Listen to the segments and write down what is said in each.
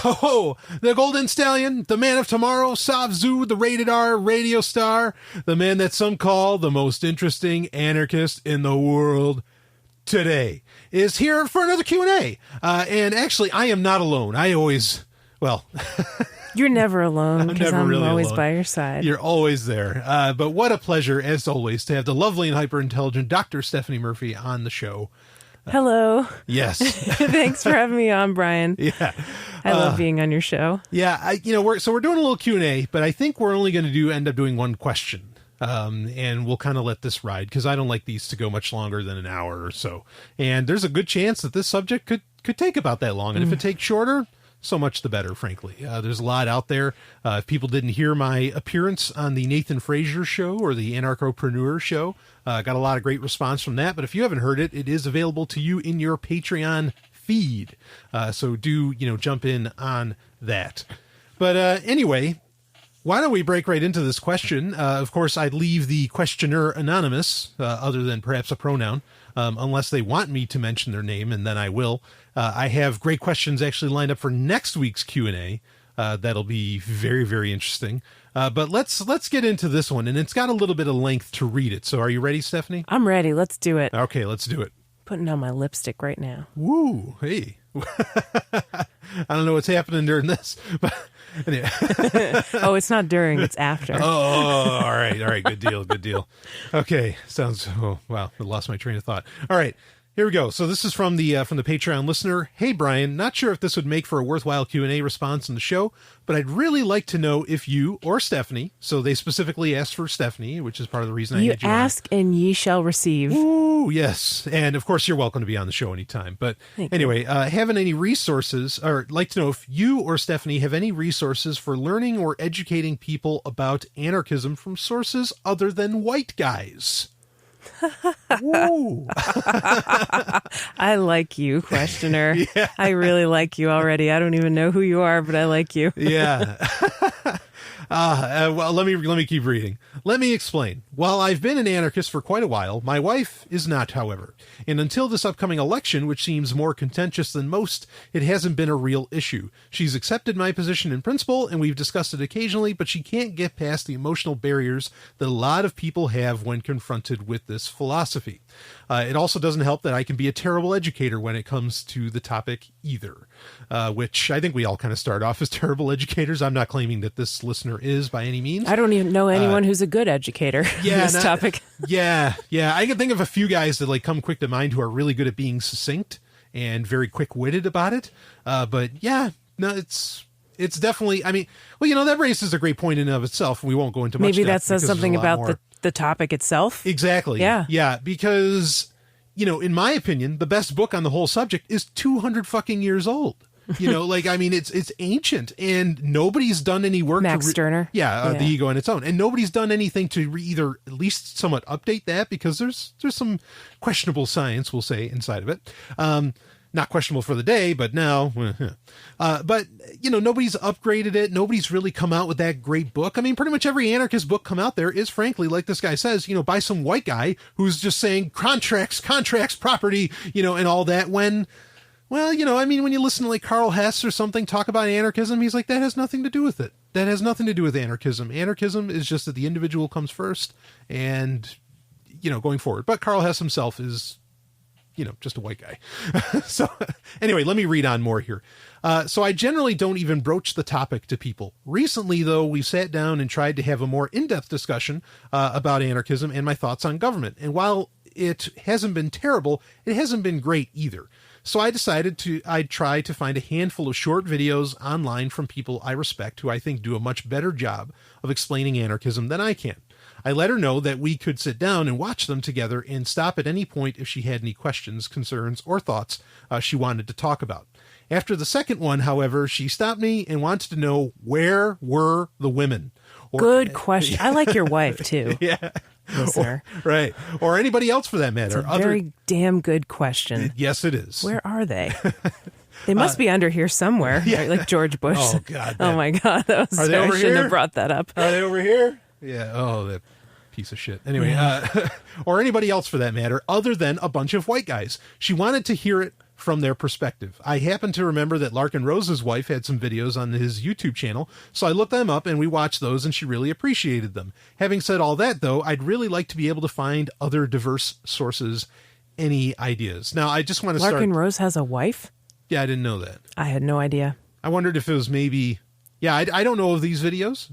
Oh, the Golden Stallion, the man of tomorrow, Savzu, the rated R radio star, the man that some call the most interesting anarchist in the world today, is here for another Q&A. And actually, I am not alone. You're never alone because I'm really always alone. by your side. You're always there. But what a pleasure, as always, to have the lovely and hyper-intelligent Dr. Stephanie Muprhy on the show. Hello. Yes. Thanks for having me on, Brian. Yeah. I love being on your show. Yeah. We're doing a little Q&A, but I think we're only going to end up doing one question. And we'll kind of let this ride because I don't like these to go much longer than an hour or so. And there's a good chance that this subject could take about that long. And if it takes shorter, so much the better, frankly. There's a lot out there. If people didn't hear my appearance on the Nathan Frazier show or the Anarchopreneur show, got a lot of great response from that. But if you haven't heard it, it is available to you in your Patreon feed. So do, jump in on that. But anyway, why don't we break right into this question? Of course, I'd leave the questioner anonymous, other than perhaps a pronoun, unless they want me to mention their name, and then I will. I have great questions actually lined up for next week's Q&A. That'll be very, very interesting. But let's get into this one, and it's got a little bit of length to read it. So are you ready, Stephanie? I'm ready. Let's do it. Okay, let's do it. Putting on my lipstick right now. Woo, hey. I don't know what's happening during this, but anyway. Oh, it's not during, it's after. Oh, all right. Good deal. Okay, I lost my train of thought. All right, here we go. So this is from the Patreon listener. Hey, Brian, not sure if this would make for a worthwhile Q&A response in the show, but I'd really like to know if you or Stephanie, so they specifically asked for Stephanie, which is part of the reason I had you ask on. and ye shall receive. Ooh, yes. And of course, you're welcome to be on the show anytime. But anyway, having any resources, or like to know if you or Stephanie have any resources for learning or educating people about anarchism from sources other than white guys. Woo. I like you, questioner. Yeah. I really like you already. I don't even know who you are, but I like you. Yeah. Well, let me keep reading. Let me explain. While I've been an anarchist for quite a while, my wife is not, however. And until this upcoming election, which seems more contentious than most, it hasn't been a real issue. She's accepted my position in principle, and we've discussed it occasionally, but she can't get past the emotional barriers that a lot of people have when confronted with this philosophy. It also doesn't help that I can be a terrible educator when it comes to the topic either, which I think we all kind of start off as terrible educators. I'm not claiming that this listener is by any means. I don't even know anyone who's a good educator in this topic. Yeah. I can think of a few guys that come quick to mind who are really good at being succinct and very quick-witted about it. But yeah, no, it's definitely, that raises a great point in and of itself. We won't go into much Maybe that depth says something about the topic itself. Exactly. Yeah. Because, in my opinion, the best book on the whole subject is 200 fucking years old. It's ancient, and nobody's done any work. Max Stirner. The Ego on its own, and nobody's done anything to either at least somewhat update that, because there's some questionable science, we'll say, inside of it. Not questionable for the day, but now, nobody's upgraded it. Nobody's really come out with that great book. Pretty much every anarchist book come out there is, frankly, like this guy says, by some white guy who's just saying contracts, property, and all that. When you listen to like Karl Hess or something talk about anarchism, he's like, that has nothing to do with it. That has nothing to do with anarchism. Anarchism is just that the individual comes first and, going forward. But Karl Hess himself is, just a white guy. So anyway, let me read on more here. So I generally don't even broach the topic to people. Recently, though, we sat down and tried to have a more in-depth discussion about anarchism and my thoughts on government. And while it hasn't been terrible, it hasn't been great either. So I decided I'd try to find a handful of short videos online from people I respect who I think do a much better job of explaining anarchism than I can. I let her know that we could sit down and watch them together and stop at any point if she had any questions, concerns, or thoughts she wanted to talk about. After the second one, however, she stopped me and wanted to know, where were the women? Good question. I like your wife, too. Yeah. Listener. Right. Or anybody else for that matter. It's a very damn good question. Yes, it is. Where are they? They must be under here somewhere, right? Like George Bush. Oh, God. Oh, my God. Are they over I shouldn't here? have brought that up. Are they over here? Yeah. Oh, that piece of shit. Anyway, or anybody else for that matter, other than a bunch of white guys. She wanted to hear it from their perspective. I happen to remember that Larkin Rose's wife had some videos on his YouTube channel, so I looked them up and we watched those, and she really appreciated them. Having said all that, though, I'd really like to be able to find other diverse sources. Any ideas? Now, I just want to start... Larkin Rose has a wife? Yeah, I didn't know that. I had no idea. I wondered if it was maybe... Yeah, I don't know of these videos.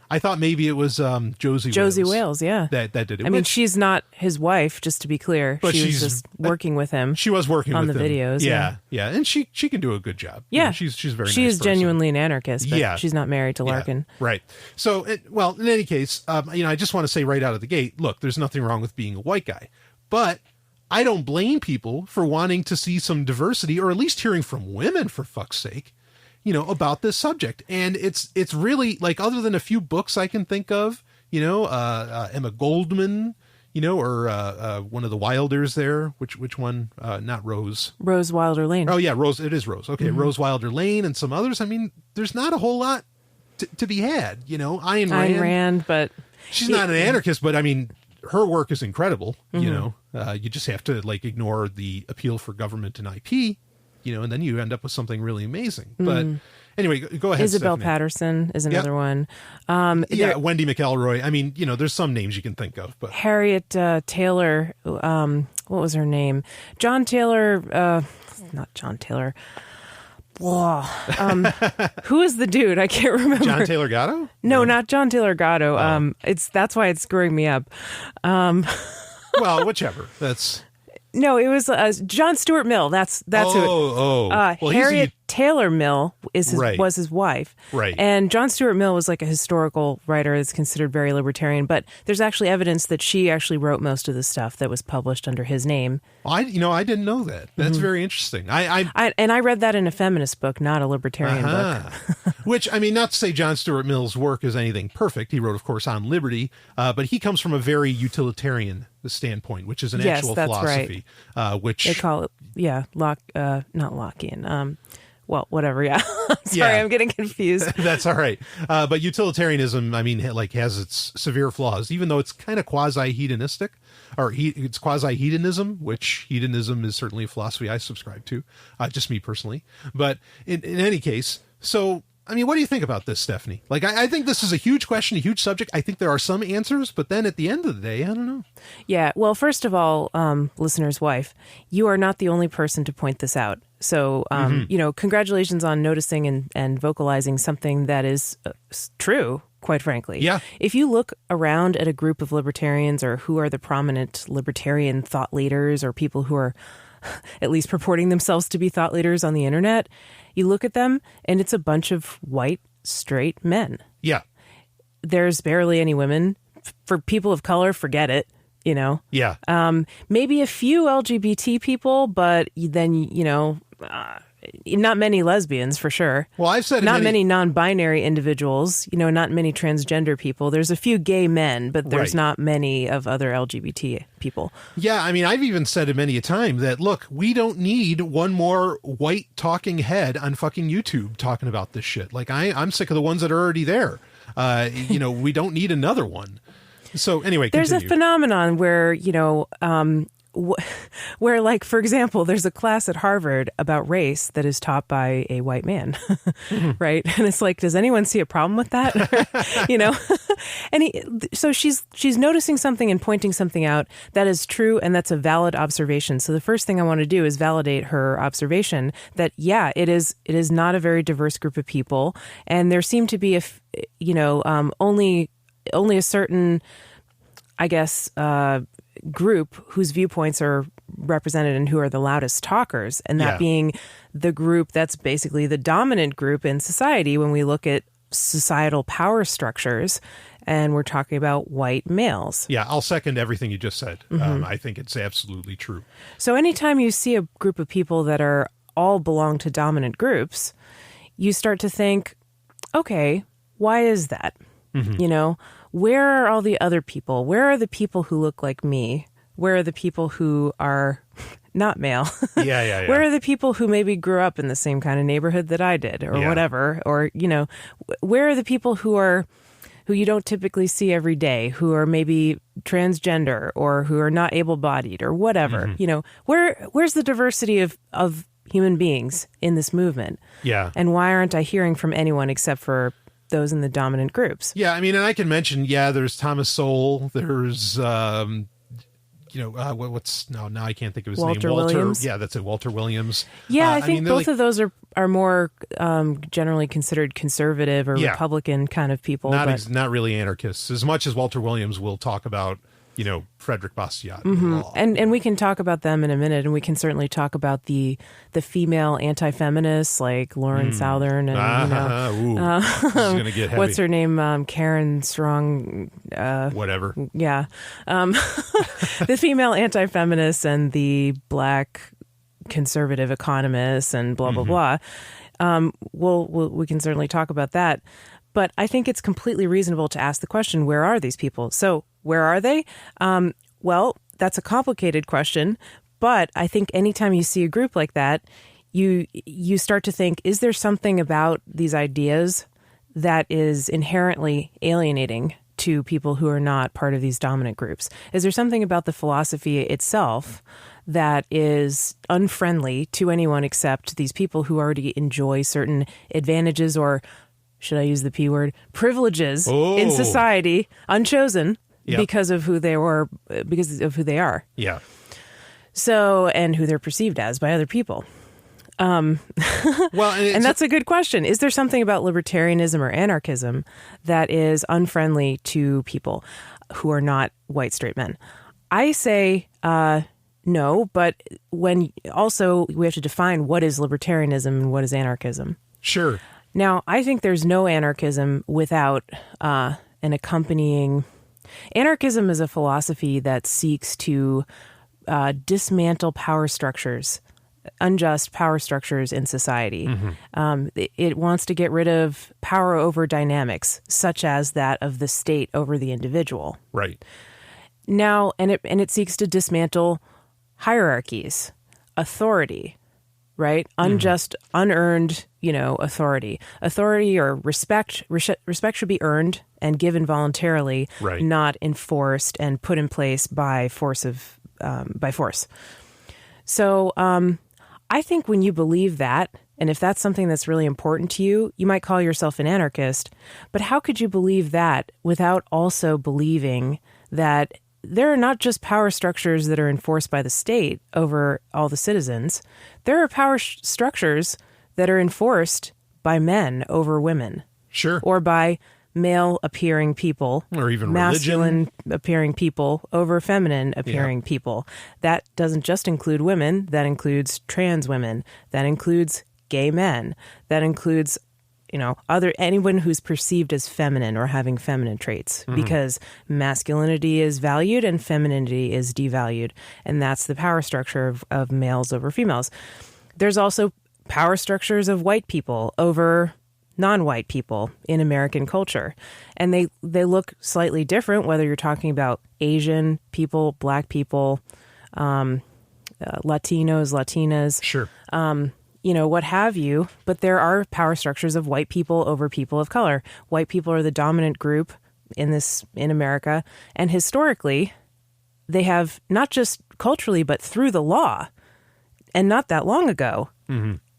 I thought maybe it was Josie Wales, yeah. That did it. I mean, she's not his wife, just to be clear. But she was just working with him. She was working on with the him. videos. Yeah. And she can do a good job. Yeah. You know, she's very She nice is person. genuinely an anarchist, but she's not married to Larkin. Yeah, right. So, in any case, I just want to say right out of the gate, look, there's nothing wrong with being a white guy. But I don't blame people for wanting to see some diversity, or at least hearing from women, for fuck's sake, about this subject. And it's really, like, other than a few books I can think of, Emma Goldman, or one of the Wilders there. Which one? Not Rose. Rose Wilder Lane. Oh, yeah, Rose. It is Rose. Okay, mm-hmm. Rose Wilder Lane and some others. I mean, there's not a whole lot to be had, Ayn Rand, but... She's not an anarchist, but, I mean... Her work is incredible, mm-hmm. You just have to ignore the appeal for government and IP, and then you end up with something really amazing. Mm. But anyway, go ahead. Isabel Stephanie. Patterson is another one. Wendy McElroy. I mean, there's some names you can think of, but Harriet Taylor. What was her name? John Taylor. Not John Taylor. Whoa. Who is the dude? I can't remember. John Taylor Gatto? No, not John Taylor Gatto. Oh. That's why it's screwing me up. Well, whichever. No, it was John Stuart Mill. That's who. Well, Harriet Taylor Mill was his wife. Right. And John Stuart Mill was like a historical writer that's considered very libertarian, but there's actually evidence that she actually wrote most of the stuff that was published under his name. I didn't know that. That's mm-hmm. very interesting. I read that in a feminist book, not a libertarian book. Which, I mean, not to say John Stuart Mill's work is anything perfect. He wrote, of course, On Liberty, but he comes from a very utilitarian standpoint, which is an actual philosophy. Right. Which they call it, not Lockean. Well, whatever. Yeah. Sorry, yeah. I'm getting confused. That's all right. But utilitarianism, I mean, has its severe flaws, even though it's kind of quasi-hedonistic, or it's quasi-hedonism, which hedonism is certainly a philosophy I subscribe to, just me personally. But in any case, so, I mean, what do you think about this, Stephanie? Like, I think this is a huge question, a huge subject. I think there are some answers, but then at the end of the day, I don't know. Yeah. Well, first of all, listener's wife, you are not the only person to point this out. So, mm-hmm. Congratulations on noticing and vocalizing something that is true, quite frankly. Yeah. If you look around at a group of libertarians, or who are the prominent libertarian thought leaders, or people who are at least purporting themselves to be thought leaders on the internet, you look at them and it's a bunch of white, straight men. Yeah. There's barely any women. For people of color, forget it. Yeah. Maybe a few LGBT people, but then, not many lesbians for sure. Well, I've said not many non-binary individuals, not many transgender people. There's a few gay men, but there's not many of other LGBT people. Yeah. I mean, I've even said it many a time that, look, we don't need one more white talking head on fucking YouTube talking about this shit. Like, I'm sick of the ones that are already there. We don't need another one. So anyway, there's continue. a phenomenon where, where, like, for example, there's a class at Harvard about race that is taught by a white man, mm-hmm. right? And it's like, does anyone see a problem with that? And so she's noticing something and pointing something out that is true, and that's a valid observation. So the first thing I want to do is validate her observation that, yeah, it is not a very diverse group of people, and there seem to be only a certain, I guess, group whose viewpoints are represented and who are the loudest talkers, and that being the group that's basically the dominant group in society when we look at societal power structures, and we're talking about white males. Yeah, I'll second everything you just said. Mm-hmm. I think it's absolutely true. So anytime you see a group of people that are all belong to dominant groups, you start to think, okay, why is that? Mm-hmm. Where are all the other people? Where are the people who look like me? Where are the people who are not male? Yeah. Where are the people who maybe grew up in the same kind of neighborhood that I did, or whatever? Or, where are the people who who you don't typically see every day, who are maybe transgender or who are not able-bodied or whatever. You know, where's the diversity of human beings in this movement? Yeah. And why aren't I hearing from anyone except for those in the dominant groups? Yeah, I mean, and I can mention, there's Thomas Sowell, there's, what's now I can't think of his Walter name. Williams. Yeah, that's it, Walter Williams. Yeah, I think both of those are more generally considered conservative or Republican kind of people. Not really anarchists, as much as Walter Williams will talk about, Frederick Bastiat. And we can talk about them in a minute, and we can certainly talk about the female anti-feminists like Lauren Southern and this is gonna get heavy. What's her name? Karen Strong. Whatever. Yeah, the female anti-feminists and the black conservative economists and blah blah blah. We can certainly talk about that. But I think it's completely reasonable to ask the question, where are these people? So where are they? Well, that's a complicated question. But I think anytime you see a group like that, you start to think, is there something about these ideas that is inherently alienating to people who are not part of these dominant groups? Is there something about the philosophy itself that is unfriendly to anyone except these people who already enjoy certain advantages, or should I use the P word, privileges in society, unchosen because of who they were, because of who they are. Yeah. So, and who they're perceived as by other people. Well, and that's a good question. Is there something about libertarianism or anarchism that is unfriendly to people who are not white straight men? I say no, but when also we have to define what is libertarianism and what is anarchism. Sure. Now, I think there's no anarchism without an accompanying... Anarchism is a philosophy that seeks to dismantle power structures, unjust power structures in society. It wants to get rid of power over dynamics, such as that of the state over the individual. Right. Now, and it seeks to dismantle hierarchies, authority, right? Unjust, unearned, authority. Authority or respect should be earned and given voluntarily, not enforced and put in place by force. So I think when you believe that, and if that's something that's really important to you, you might call yourself an anarchist. But how could you believe that without also believing that there are not just power structures that are enforced by the state over all the citizens. There are power structures that are enforced by men over women. Sure. Or by male-appearing people. Or even masculine-appearing people over feminine-appearing people. That doesn't just include women. That includes trans women. That includes gay men. That includes... anyone who's perceived as feminine or having feminine traits, because masculinity is valued and femininity is devalued. And that's the power structure of males over females. There's also power structures of white people over non-white people in American culture. And they look slightly different, whether you're talking about Asian people, Black people, Latinos, Latinas. Sure. What have you, but there are power structures of white people over people of color. White people are the dominant group in America, and historically, they have not just culturally, but through the law, and not that long ago,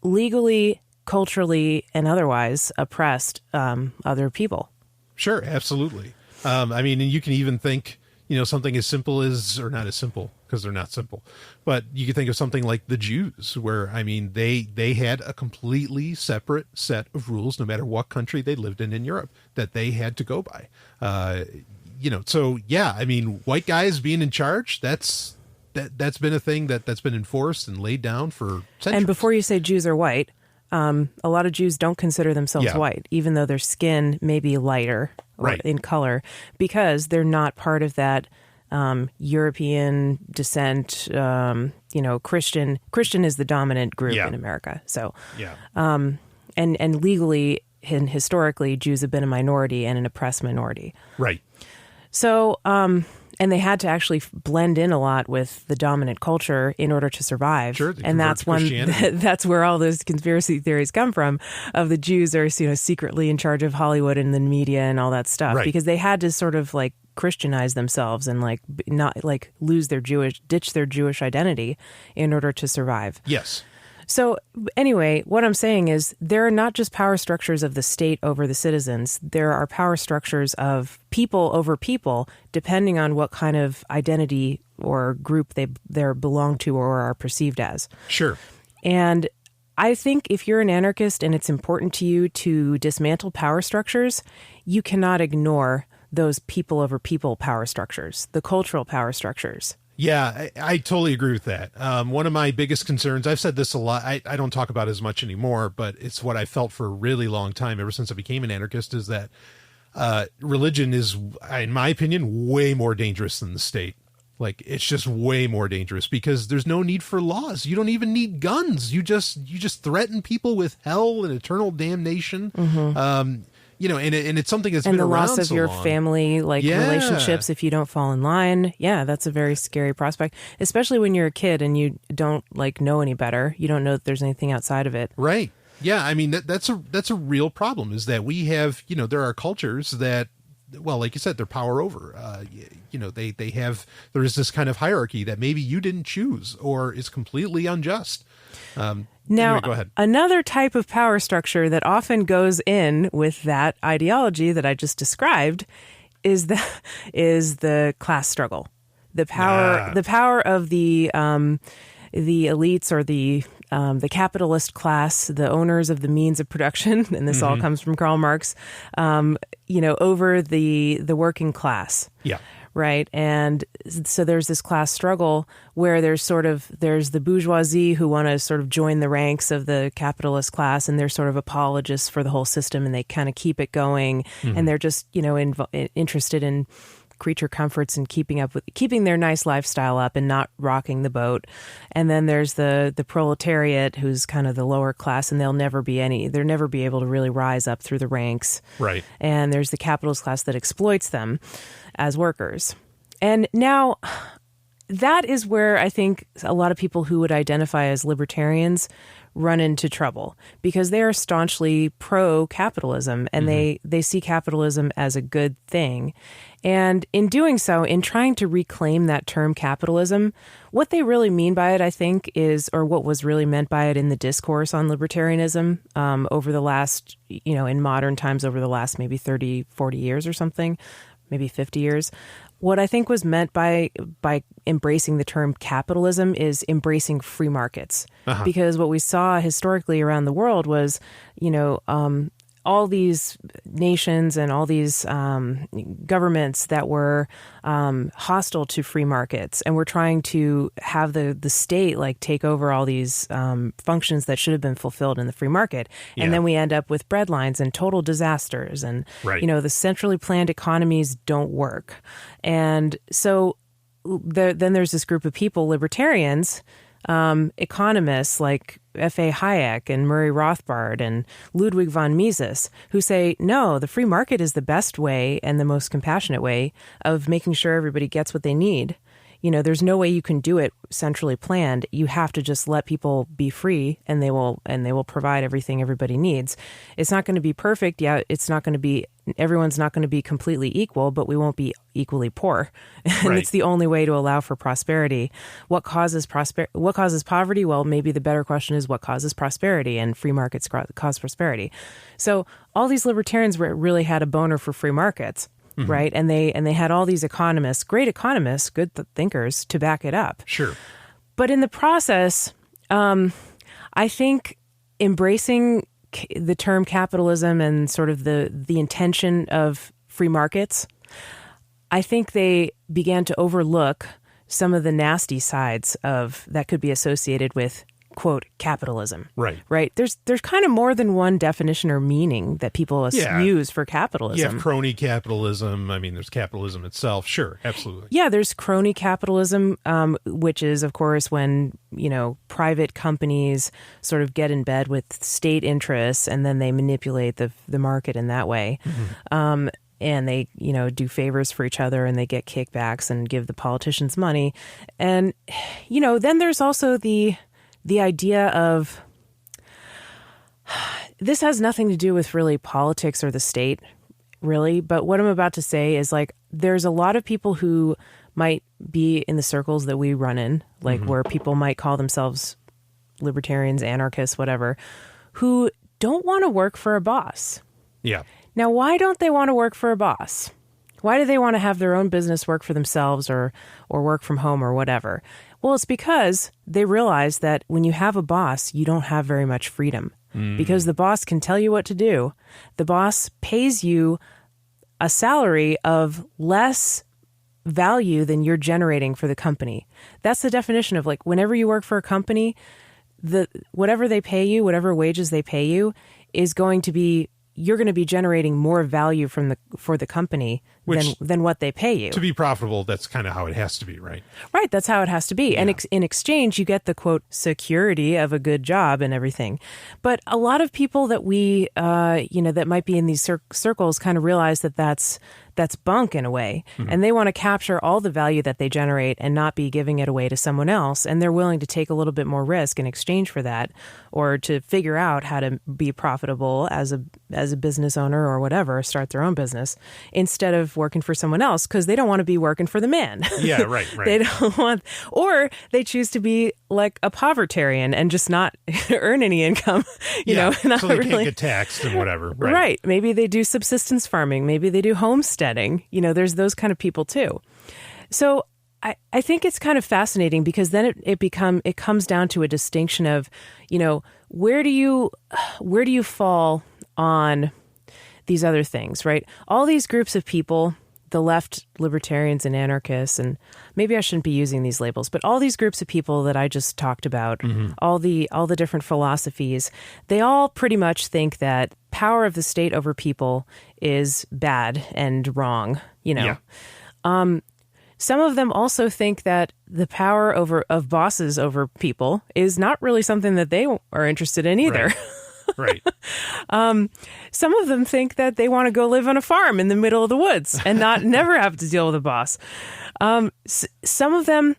legally, culturally, and otherwise oppressed other people. Sure, absolutely. And you can even think, something as simple as, or not as simple, because they're not simple, but you could think of something like the Jews, where, they had a completely separate set of rules, no matter what country they lived in Europe, that they had to go by. White guys being in charge, that's been a thing that's been enforced and laid down for centuries. And before you say Jews are white, a lot of Jews don't consider themselves white, even though their skin may be lighter in color, because they're not part of that European descent, Christian is the dominant group in America. So, and legally and historically, Jews have been a minority and an oppressed minority. Right. So, And they had to actually blend in a lot with the dominant culture in order to survive. Sure, and that's that's where all those conspiracy theories come from, of the Jews are, secretly in charge of Hollywood and the media and all that stuff, right. because they had to sort of like Christianize themselves and like not like ditch their Jewish identity in order to survive. Yes. So anyway, what I'm saying is there are not just power structures of the state over the citizens. There are power structures of people over people, depending on what kind of identity or group they belong to or are perceived as. Sure. And I think if you're an anarchist and it's important to you to dismantle power structures, you cannot ignore those people over people power structures, the cultural power structures. Yeah, I totally agree with that. One of my biggest concerns, I've said this a lot, I don't talk about it as much anymore, but it's what I felt for a really long time, ever since I became an anarchist, is that religion is, in my opinion, way more dangerous than the state. Like, it's just way more dangerous because there's no need for laws. You don't even need guns. You just threaten people with hell and eternal damnation. Mm-hmm. And it's something that's been around so long. And the loss of your family, relationships, if you don't fall in line. Yeah, that's a very scary prospect, especially when you're a kid and you don't know any better. You don't know that there's anything outside of it. Right. Yeah. I mean, that's a real problem, is that we have, there are cultures that, well, like you said, they're power over. There is this kind of hierarchy that maybe you didn't choose or is completely unjust. Now, anyway, go ahead. Another type of power structure that often goes in with that ideology that I just described is the class struggle. The power of the elites, or the capitalist class, the owners of the means of production, and this all comes from Karl Marx, over the working class. Yeah. Right. And so there's this class struggle where there's the bourgeoisie who want to sort of join the ranks of the capitalist class, and they're sort of apologists for the whole system, and they kind of keep it going. And they're just, interested in creature comforts and keeping their nice lifestyle up and not rocking the boat. And then there's the proletariat, who's kind of the lower class, and they'll never be able to really rise up through the ranks. Right. And there's the capitalist class that exploits them as workers. And now that is where I think a lot of people who would identify as libertarians run into trouble, because they are staunchly pro-capitalism, and they see capitalism as a good thing. And in doing so, in trying to reclaim that term capitalism, what they really mean by it, I think, or what was really meant by it in the discourse on libertarianism over the last, in modern times, over the last maybe 30, 40 years or something, maybe 50 years. What I think was meant by embracing the term capitalism is embracing free markets. Because what we saw historically around the world was, all these nations and all these governments that were hostile to free markets, and were trying to have the state take over all these functions that should have been fulfilled in the free market. Yeah. And then we end up with breadlines and total disasters, and the centrally planned economies don't work. And so then there's this group of people, libertarians, economists like F.A. Hayek and Murray Rothbard and Ludwig von Mises, who say, no, the free market is the best way and the most compassionate way of making sure everybody gets what they need. There's no way you can do it centrally planned. You have to just let people be free, and they will provide everything everybody needs. It's not going to be perfect. Yeah, everyone's not going to be completely equal, but we won't be equally poor. And it's the only way to allow for prosperity. What causes poverty? Well, maybe the better question is what causes prosperity, and free markets cause prosperity. So all these libertarians really had a boner for free markets. Right. And they had all these economists, great economists, good thinkers to back it up. Sure. But in the process, I think embracing the term capitalism and sort of the intention of free markets, I think they began to overlook some of the nasty sides of that could be associated with, quote, capitalism. Right. There's kind of more than one definition or meaning that people use for capitalism. You have crony capitalism. I mean, there's capitalism itself. Sure, absolutely. Yeah, there's crony capitalism, which is, of course, when, private companies sort of get in bed with state interests, and then they manipulate the market in that way. and they, do favors for each other, and they get kickbacks and give the politicians money. And, then there's also the idea of, this has nothing to do with really politics or the state, really. But what I'm about to say is, like, there's a lot of people who might be in the circles that we run in, like where people might call themselves libertarians, anarchists, whatever, who don't want to work for a boss. Yeah. Now, why don't they want to work for a boss? Why do they want to have their own business, work for themselves, or work from home or whatever? Well, it's because they realize that when you have a boss, you don't have very much freedom. Because the boss can tell you what to do. The boss pays you a salary of less value than you're generating for the company. That's the definition of, like, whenever you work for a company, whatever they pay you, whatever wages they pay you, is going to be, you're going to be generating more value for the company than what they pay you. To be profitable, that's kind of how it has to be, right? Right, that's how it has to be. Yeah. And in exchange, you get the, quote, security of a good job and everything. But a lot of people that we, that might be in these circles kind of realize that that's bunk in a way. And they want to capture all the value that they generate and not be giving it away to someone else. And they're willing to take a little bit more risk in exchange for that, or to figure out how to be profitable as a business owner or whatever, start their own business, instead of working for someone else, because they don't want to be working for the man. Yeah, right. They don't want, or they choose to be like a povertarian and just not earn any income, you know. So they can't get taxed and whatever. Right. Maybe they do subsistence farming. Maybe they do homesteading. There's those kind of people too. So I think it's kind of fascinating, because then it comes down to a distinction of, where do you fall on these other things, right? All these groups of people, the left, libertarians and anarchists, and maybe I shouldn't be using these labels, but all these groups of people that I just talked about, all the different philosophies, they all pretty much think that power of the state over people is bad and wrong, Some of them also think that the power of bosses over people is not really something that they are interested in either. Right. Some of them think that they want to go live on a farm in the middle of the woods and never have to deal with a boss. Some of them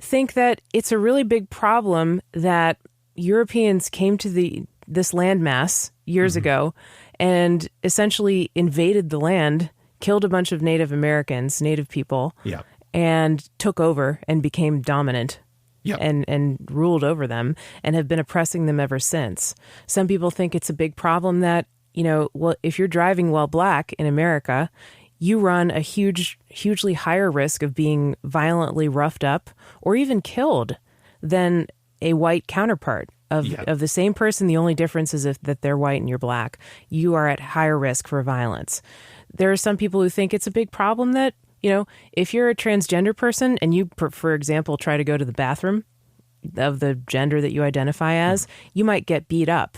think that it's a really big problem that Europeans came to this landmass years ago and essentially invaded the land, killed a bunch of Native Americans, Native people, and took over and became dominant. And ruled over them and have been oppressing them ever since. Some people think it's a big problem that, if you're driving while black in America, you run a hugely higher risk of being violently roughed up or even killed than a white counterpart of the same person. The only difference is that they're white and you're black. You are at higher risk for violence. There are some people who think it's a big problem that, if you're a transgender person and you, for example, try to go to the bathroom of the gender that you identify as, you might get beat up,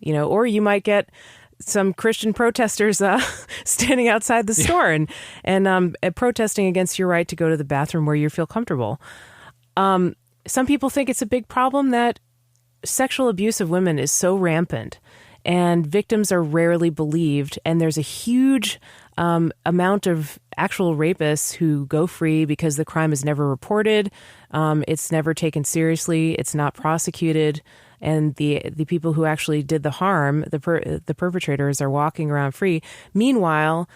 or you might get some Christian protesters standing outside the store and protesting against your right to go to the bathroom where you feel comfortable. Some people think it's a big problem that sexual abuse of women is so rampant and victims are rarely believed. And there's a huge amount of actual rapists who go free because the crime is never reported. It's never taken seriously. It's not prosecuted. And the people who actually did the harm, the perpetrators, are walking around free. Meanwhile,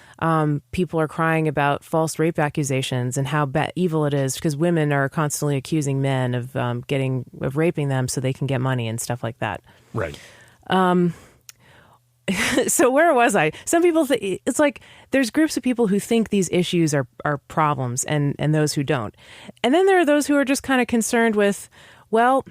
people are crying about false rape accusations and how evil it is because women are constantly accusing men of raping them so they can get money and stuff like that. Right. So where was I? Some people it's like there's groups of people who think these issues are problems and those who don't. And then there are those who are just kind of concerned with, well,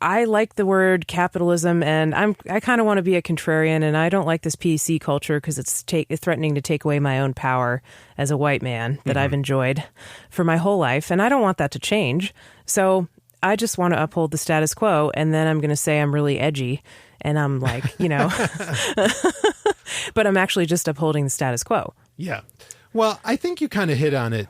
I like the word capitalism and I kind of want to be a contrarian and I don't like this PC culture because it's threatening to take away my own power as a white man that I've enjoyed for my whole life. And I don't want that to change. So I just want to uphold the status quo. And then I'm going to say I'm really edgy. And I'm like, but I'm actually just upholding the status quo. Yeah. Well, I think you kind of hit on it,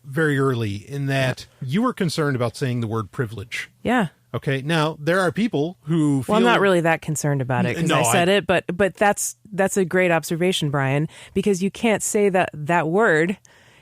very early in that you were concerned about saying the word privilege. Yeah. Okay. Now there are people who feel, well, I'm not really that concerned about it because I said it, but that's a great observation, Brian, because you can't say that word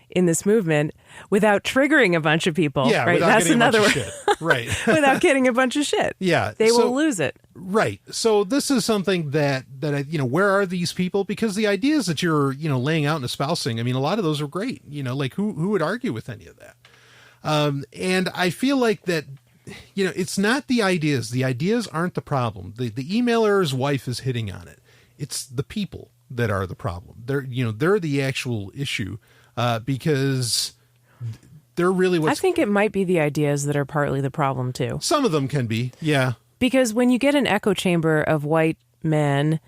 in this movement without triggering a bunch of people. Yeah, right. That's another word. Right. Without getting a bunch of shit. Yeah. They will lose it. Right. So this is something that I, where are these people? Because the ideas that you're, laying out and espousing, I mean, a lot of those are great, like who would argue with any of that? And I feel like that, it's not the ideas. The ideas aren't the problem. The emailer's wife is hitting on it. It's the people that are the problem. They're the actual issue, because they're really I think it might be the ideas that are partly the problem too. Some of them can be. Yeah. Because when you get an echo chamber of white men,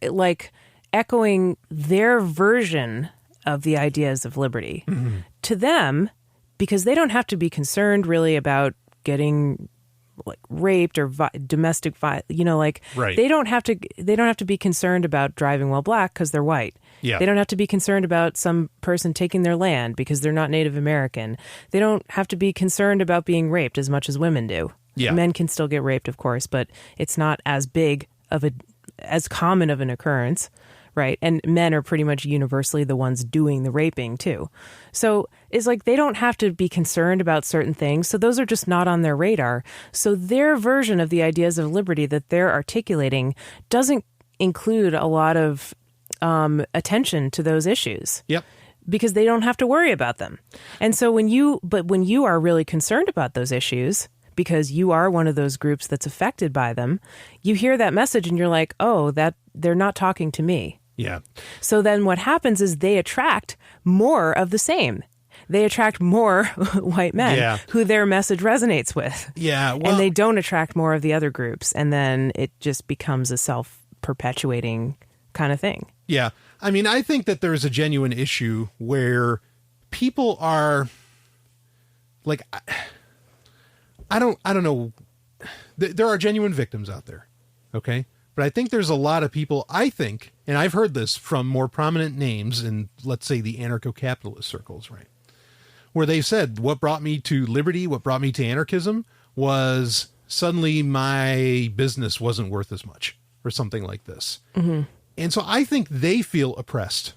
like echoing their version of the ideas of liberty to them, because they don't have to be concerned really about getting like raped or domestic violence, right. They don't have to be concerned about driving while black because they're white. Yeah. They don't have to be concerned about some person taking their land because they're not Native American. They don't have to be concerned about being raped as much as women do. Yeah. Men can still get raped, of course, but it's not as big of as common of an occurrence, right? And men are pretty much universally the ones doing the raping too. So it's like they don't have to be concerned about certain things. So those are just not on their radar. So their version of the ideas of liberty that they're articulating doesn't include a lot of attention to those issues. Yep. Because they don't have to worry about them. And so when you are really concerned about those issues, because you are one of those groups that's affected by them, you hear that message and you're like, oh, that they're not talking to me. Yeah. So then what happens is they attract more of the same. They attract more white men who their message resonates with. Yeah. Well, and they don't attract more of the other groups. And then it just becomes a self-perpetuating kind of thing. Yeah. I mean, I think that there's a genuine issue where people are like, I don't know. There are genuine victims out there. Okay. But I think there's a lot of people, and I've heard this from more prominent names in, let's say, the anarcho-capitalist circles, right? Where they've said, what brought me to liberty, what brought me to anarchism was suddenly my business wasn't worth as much or something like this. Mm-hmm. And so I think they feel oppressed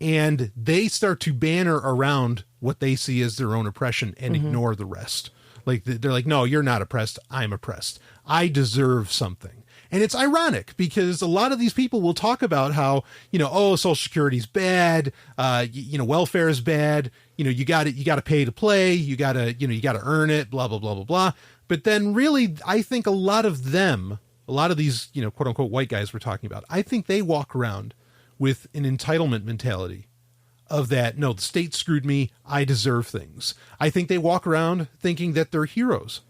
and they start to banner around what they see as their own oppression and ignore the rest. Like they're like, no, you're not oppressed. I'm oppressed. I deserve something. And it's ironic because a lot of these people will talk about how, Social Security's bad. Welfare is bad. You got to pay to play. You got to earn it, blah, blah, blah, blah, blah. But then really, I think a lot of these, quote unquote, white guys we're talking about, I think they walk around with an entitlement mentality of that. No, the state screwed me. I deserve things. I think they walk around thinking that they're heroes.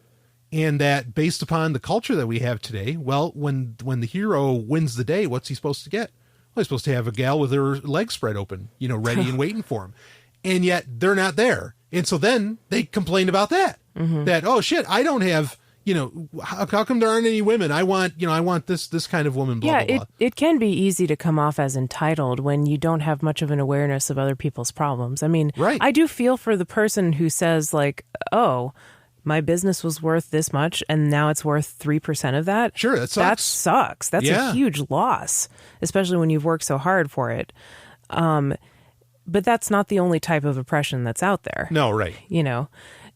And that based upon the culture that we have today, well, when the hero wins the day, what's he supposed to get? Well, he's supposed to have a gal with her legs spread open, ready and waiting for him. And yet they're not there. And so then they complain about that, that, oh shit, I don't have, how come there aren't any women? I want this kind of woman, blah, blah, blah. It can be easy to come off as entitled when you don't have much of an awareness of other people's problems. I mean, right. I do feel for the person who says like, oh, my business was worth this much and now it's worth 3% of that. Sure, that sucks. That sucks. That's a huge loss, especially when you've worked so hard for it. But that's not the only type of oppression that's out there. No, right.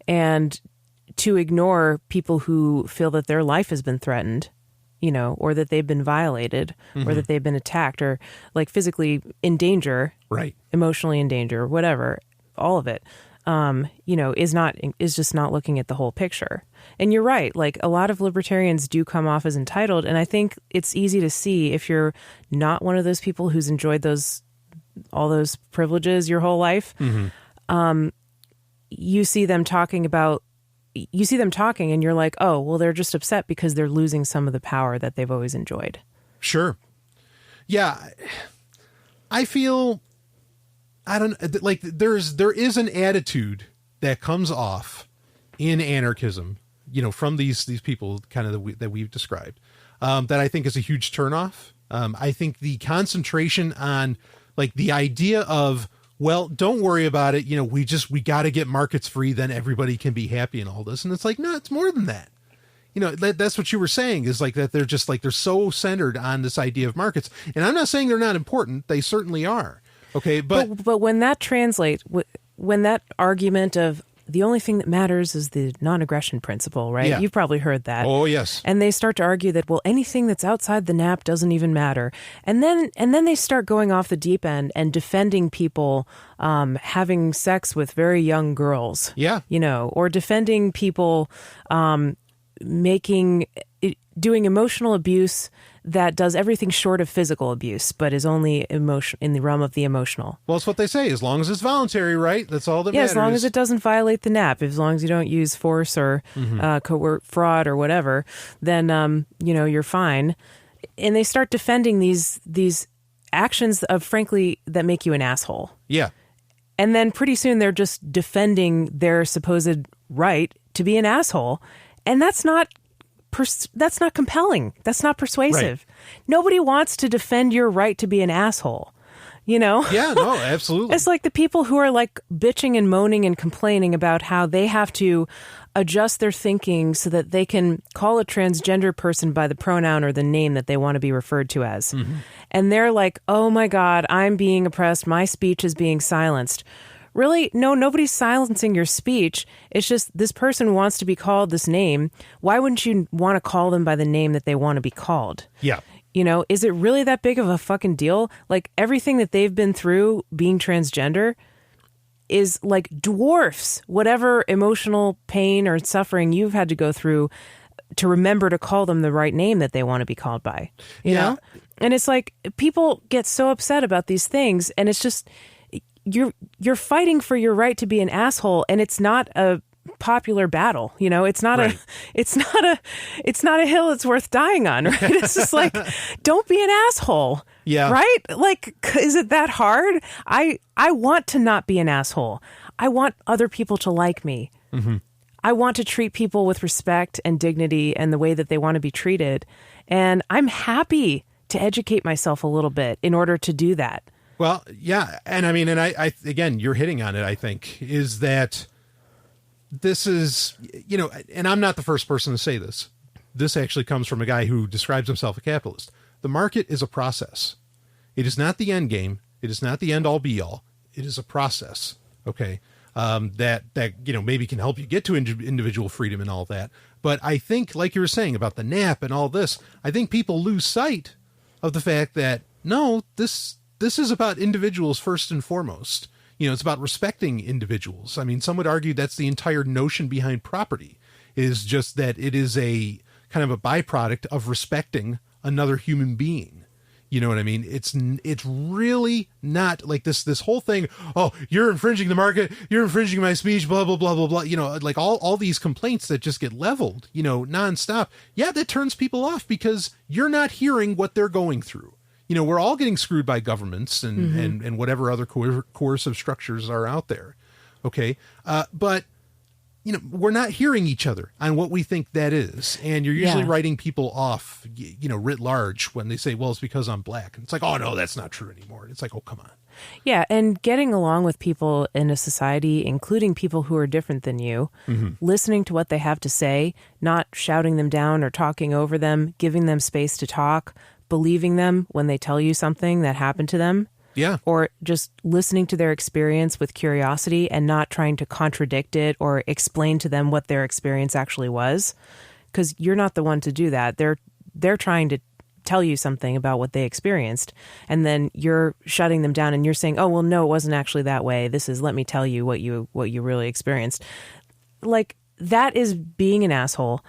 And to ignore people who feel that their life has been threatened, or that they've been violated, or that they've been attacked, or like physically in danger, right, emotionally in danger, whatever, all of it, is just not looking at the whole picture. And you're right. Like a lot of libertarians do come off as entitled. And I think it's easy to see if you're not one of those people who's enjoyed all those privileges your whole life. You see them talking and you're like, oh, well, they're just upset because they're losing some of the power that they've always enjoyed. Sure. Yeah. I feel, I don't like there is an attitude that comes off in anarchism, from these people kind of that we've described, that I think is a huge turnoff. I think the concentration on like the idea of well, don't worry about it. We got to get markets free. Then everybody can be happy and all this. And it's like, no, it's more than that. That's what you were saying, is like that they're just like, they're so centered on this idea of markets. And I'm not saying they're not important. They certainly are. Okay. But when that translates, when that argument of the only thing that matters is the non-aggression principle, right? Yeah. You've probably heard that. Oh, yes. And they start to argue that, well, anything that's outside the NAP doesn't even matter. And then they start going off the deep end and defending people having sex with very young girls. Yeah. Or defending people doing emotional abuse that does everything short of physical abuse, but is only emotion in the realm of the emotional. Well, it's what they say. As long as it's voluntary, right? That's all that matters. As long as it doesn't violate the NAP, as long as you don't use force or covert fraud or whatever, then you're fine. And they start defending these actions of, frankly, that make you an asshole. Yeah. And then pretty soon they're just defending their supposed right to be an asshole, and that's not compelling. That's not persuasive. Right. Nobody wants to defend your right to be an asshole, Yeah, no, absolutely. It's like the people who are like bitching and moaning and complaining about how they have to adjust their thinking so that they can call a transgender person by the pronoun or the name that they want to be referred to as. Mm-hmm. And they're like, oh my God, I'm being oppressed. My speech is being silenced. Really? No, nobody's silencing your speech. It's just this person wants to be called this name. Why wouldn't you want to call them by the name that they want to be called? Yeah. Is it really that big of a fucking deal? Like, everything that they've been through being transgender is like dwarfs whatever emotional pain or suffering you've had to go through to remember to call them the right name that they want to be called by. You know? And it's like, people get so upset about these things, and it's just, you're fighting for your right to be an asshole, and it's not a popular battle. It's not right. it's not a hill it's worth dying on, right? It's just like, don't be an asshole. Yeah. Right? Like, is it that hard? I want to not be an asshole. I want other people to like me. Mm-hmm. I want to treat people with respect and dignity and the way that they want to be treated. And I'm happy to educate myself a little bit in order to do that. Well, yeah. And I mean, and I again, you're hitting on it, I think, is that this is, and I'm not the first person to say this. This actually comes from a guy who describes himself a capitalist. The market is a process. It is not the end game. It is not the end all be all. It is a process. Okay. That maybe can help you get to individual freedom and all that. But I think, like you were saying about the NAP and all this, I think people lose sight of the fact that, no, this is about individuals first and foremost. It's about respecting individuals. I mean, some would argue that's the entire notion behind property, is just that it is a kind of a byproduct of respecting another human being. You know what I mean? It's really not like this whole thing. Oh, you're infringing the market. You're infringing my speech, blah, blah, blah, blah, blah. Like all these complaints that just get leveled, nonstop. Yeah, that turns people off because you're not hearing what they're going through. We're all getting screwed by governments and whatever other coercive structures are out there. Okay. But, we're not hearing each other on what we think that is. And you're usually writing people off, writ large when they say, well, it's because I'm black. And it's like, oh, no, that's not true anymore. And it's like, oh, come on. Yeah. And getting along with people in a society, including people who are different than you, listening to what they have to say, not shouting them down or talking over them, giving them space to talk, believing them when they tell you something that happened to them. Yeah. Or just listening to their experience with curiosity and not trying to contradict it or explain to them what their experience actually was. Because you're not the one to do that. They're trying to tell you something about what they experienced. And then you're shutting them down and you're saying, oh, well, no, it wasn't actually that way. This is, let me tell you what you really experienced. Like, that is being an asshole.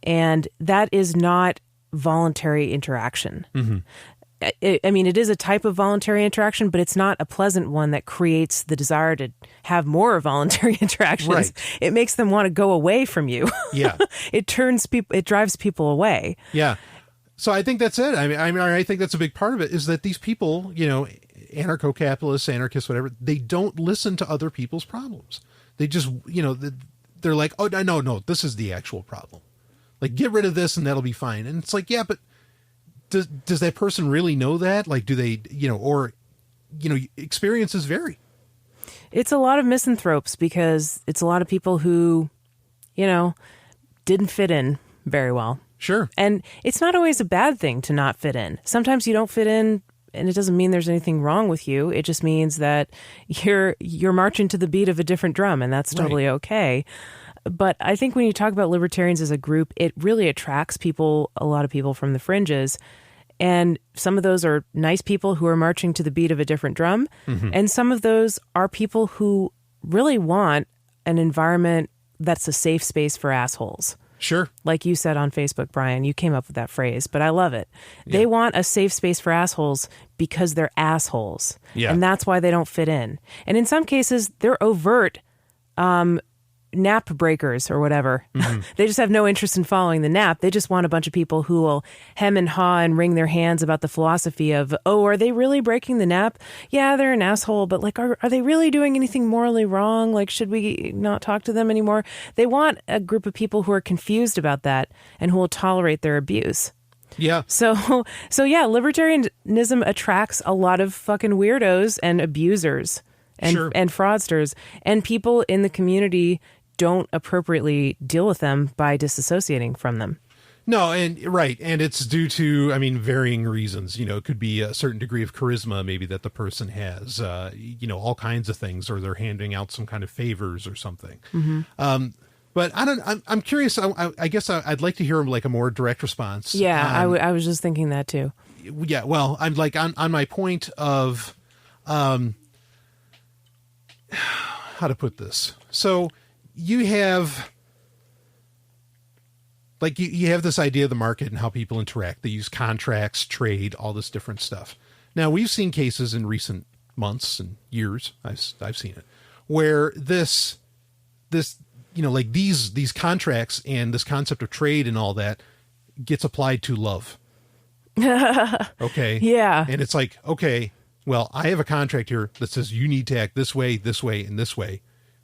And that is not voluntary interaction. Mm-hmm. I mean, it is a type of voluntary interaction, but it's not a pleasant one that creates the desire to have more voluntary interactions. Right. It makes them want to go away from you. Yeah. It drives people away. Yeah. So I think that's it. I mean, I think that's a big part of it, is that these people, anarcho-capitalists, anarchists, whatever, they don't listen to other people's problems. They just, they're like, oh, no, this is the actual problem. Like, get rid of this and that'll be fine. And it's like, yeah, but does that person really know that? Like, do they, experiences vary. It's a lot of misanthropes because it's a lot of people who, didn't fit in very well. Sure. And it's not always a bad thing to not fit in. Sometimes you don't fit in, and it doesn't mean there's anything wrong with you. It just means that you're marching to the beat of a different drum, and that's totally okay. But I think when you talk about libertarians as a group, it really attracts a lot of people from the fringes. And some of those are nice people who are marching to the beat of a different drum. Mm-hmm. And some of those are people who really want an environment that's a safe space for assholes. Sure. Like you said on Facebook, Brian, you came up with that phrase, but I love it. Yeah. They want a safe space for assholes because they're assholes. Yeah. And that's why they don't fit in. And in some cases, they're overt nap breakers or whatever. Mm-hmm. They just have no interest in following the nap. They just want a bunch of people who will hem and haw and wring their hands about the philosophy of, oh, are they really breaking the nap? Yeah, they're an asshole, but like, are they really doing anything morally wrong? Like, should we not talk to them anymore? They want a group of people who are confused about that and who will tolerate their abuse. Yeah. So yeah, libertarianism attracts a lot of fucking weirdos and abusers and sure. and fraudsters, and people in the community don't appropriately deal with them by disassociating from them. No, and it's due to, varying reasons. It could be a certain degree of charisma maybe that the person has, all kinds of things, or they're handing out some kind of favors or something. Mm-hmm. But I'm curious. I guess I'd like to hear like a more direct response. Yeah, I was just thinking that too. Yeah, well, I'm like on my point of, how to put this. So you have you have this idea of the market and how people interact. They use contracts, trade, all this different stuff. Now, we've seen cases in recent months and years, I've seen it, where this these contracts and this concept of trade and all that gets applied to love. Okay. Yeah. And it's like, okay, well, I have a contract here that says you need to act this way, and this way,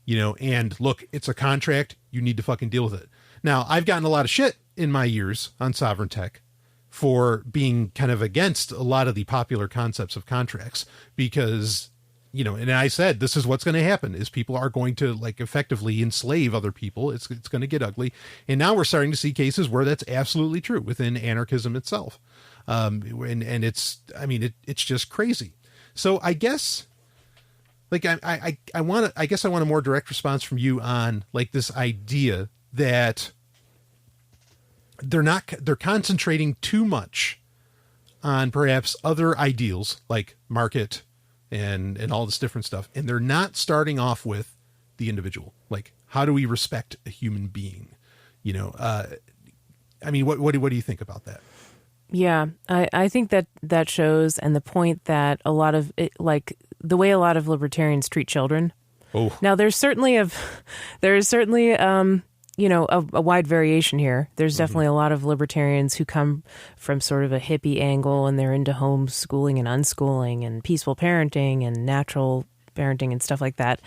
and look, it's a contract. You need to fucking deal with it. Now, I've gotten a lot of shit in my years on Sovereign Tech for being kind of against a lot of the popular concepts of contracts because, and I said, this is what's going to happen is people are going to like effectively enslave other people. It's going to get ugly. And now we're starting to see cases where that's absolutely true within anarchism itself. And it's just crazy. So I guess like I want a more direct response from you on like this idea that they're concentrating too much on perhaps other ideals like market and all this different stuff. And they're not starting off with the individual. Like, how do we respect a human being? What do you think about that? Yeah, I think that shows, and the point that a lot of it, like the way a lot of libertarians treat children. Oh, now there's certainly a wide variation here. There's definitely a lot of libertarians who come from sort of a hippie angle, and they're into homeschooling and unschooling and peaceful parenting and natural parenting and stuff like that.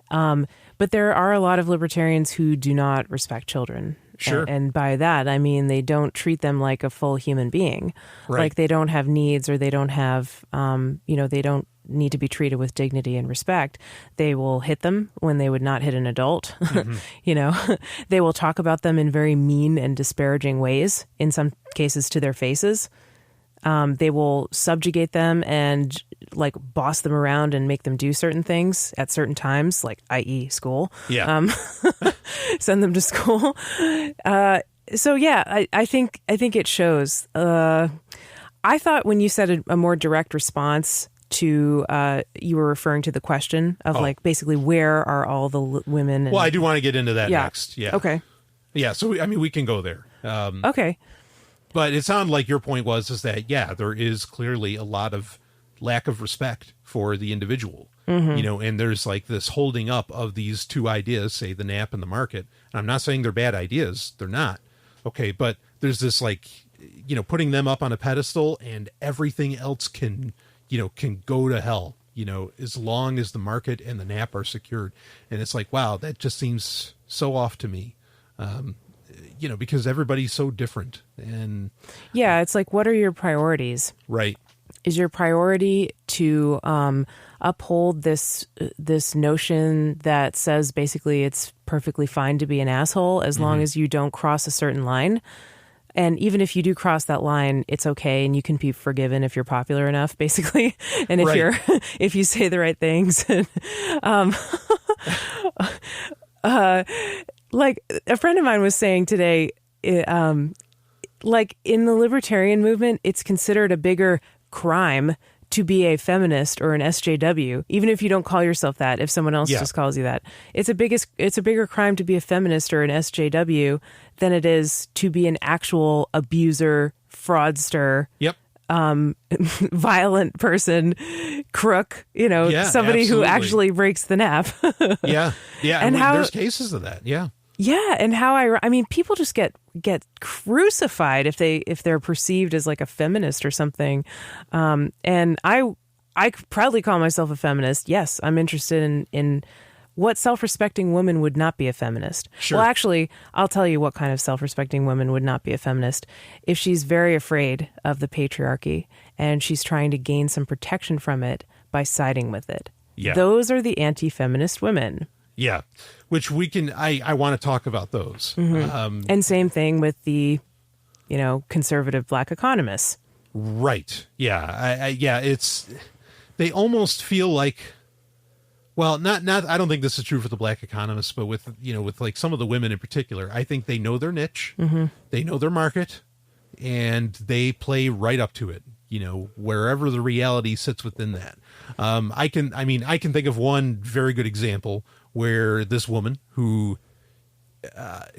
But there are a lot of libertarians who do not respect children. Sure. And by that, I mean they don't treat them like a full human being. Right. Like they don't have needs, or they don't have, they don't need to be treated with dignity and respect. They will hit them when they would not hit an adult. Mm-hmm. They will talk about them in very mean and disparaging ways, in some cases to their faces. They will subjugate them and like boss them around and make them do certain things at certain times, like i.e. school. Yeah. Send them to school. So yeah, I think it shows. I thought when you said a more direct response to, you were referring to the question of like basically where are all the women? And, well, I do want to get into that next. Yeah. Okay. Yeah. So we can go there. Okay. But it sounded like your point is that, yeah, there is clearly a lot of lack of respect for the individual, and there's like this holding up of these two ideas, say the nap and the market. And I'm not saying they're bad ideas. They're not. Okay. But there's this like, putting them up on a pedestal and everything else can go to hell, as long as the market and the nap are secured. And it's like, wow, that just seems so off to me. Because everybody's so different. And yeah, it's like, what are your priorities? Right. your priority to uphold this notion that says basically it's perfectly fine to be an asshole as long as you don't cross a certain line? And even if you do cross that line, it's okay, and you can be forgiven if you're popular enough, basically. And if you're if you say the right things. Like a friend of mine was saying today, like in the libertarian movement, it's considered a bigger crime to be a feminist or an SJW, even if you don't call yourself that, if someone else just calls you that. It's a bigger crime to be a feminist or an SJW than it is to be an actual abuser, fraudster, violent person, crook, somebody who actually breaks the nap. And there's cases of that. Yeah, and how I mean, people just get crucified if they're perceived as like a feminist or something. And I proudly call myself a feminist. Yes, I'm interested in what self-respecting woman would not be a feminist. Sure. Well, actually, I'll tell you what kind of self-respecting woman would not be a feminist. If she's very afraid of the patriarchy and she's trying to gain some protection from it by siding with it. Yeah. Those are the anti-feminist women. Yeah, which we can. I want to talk about those. And same thing with the, conservative black economists. Right. Yeah. It's they almost feel like. Well, not. I don't think this is true for the black economists, but with like some of the women in particular, I think they know their niche, they know their market, and they play right up to it. Wherever the reality sits within that. I can think of one very good example where this woman who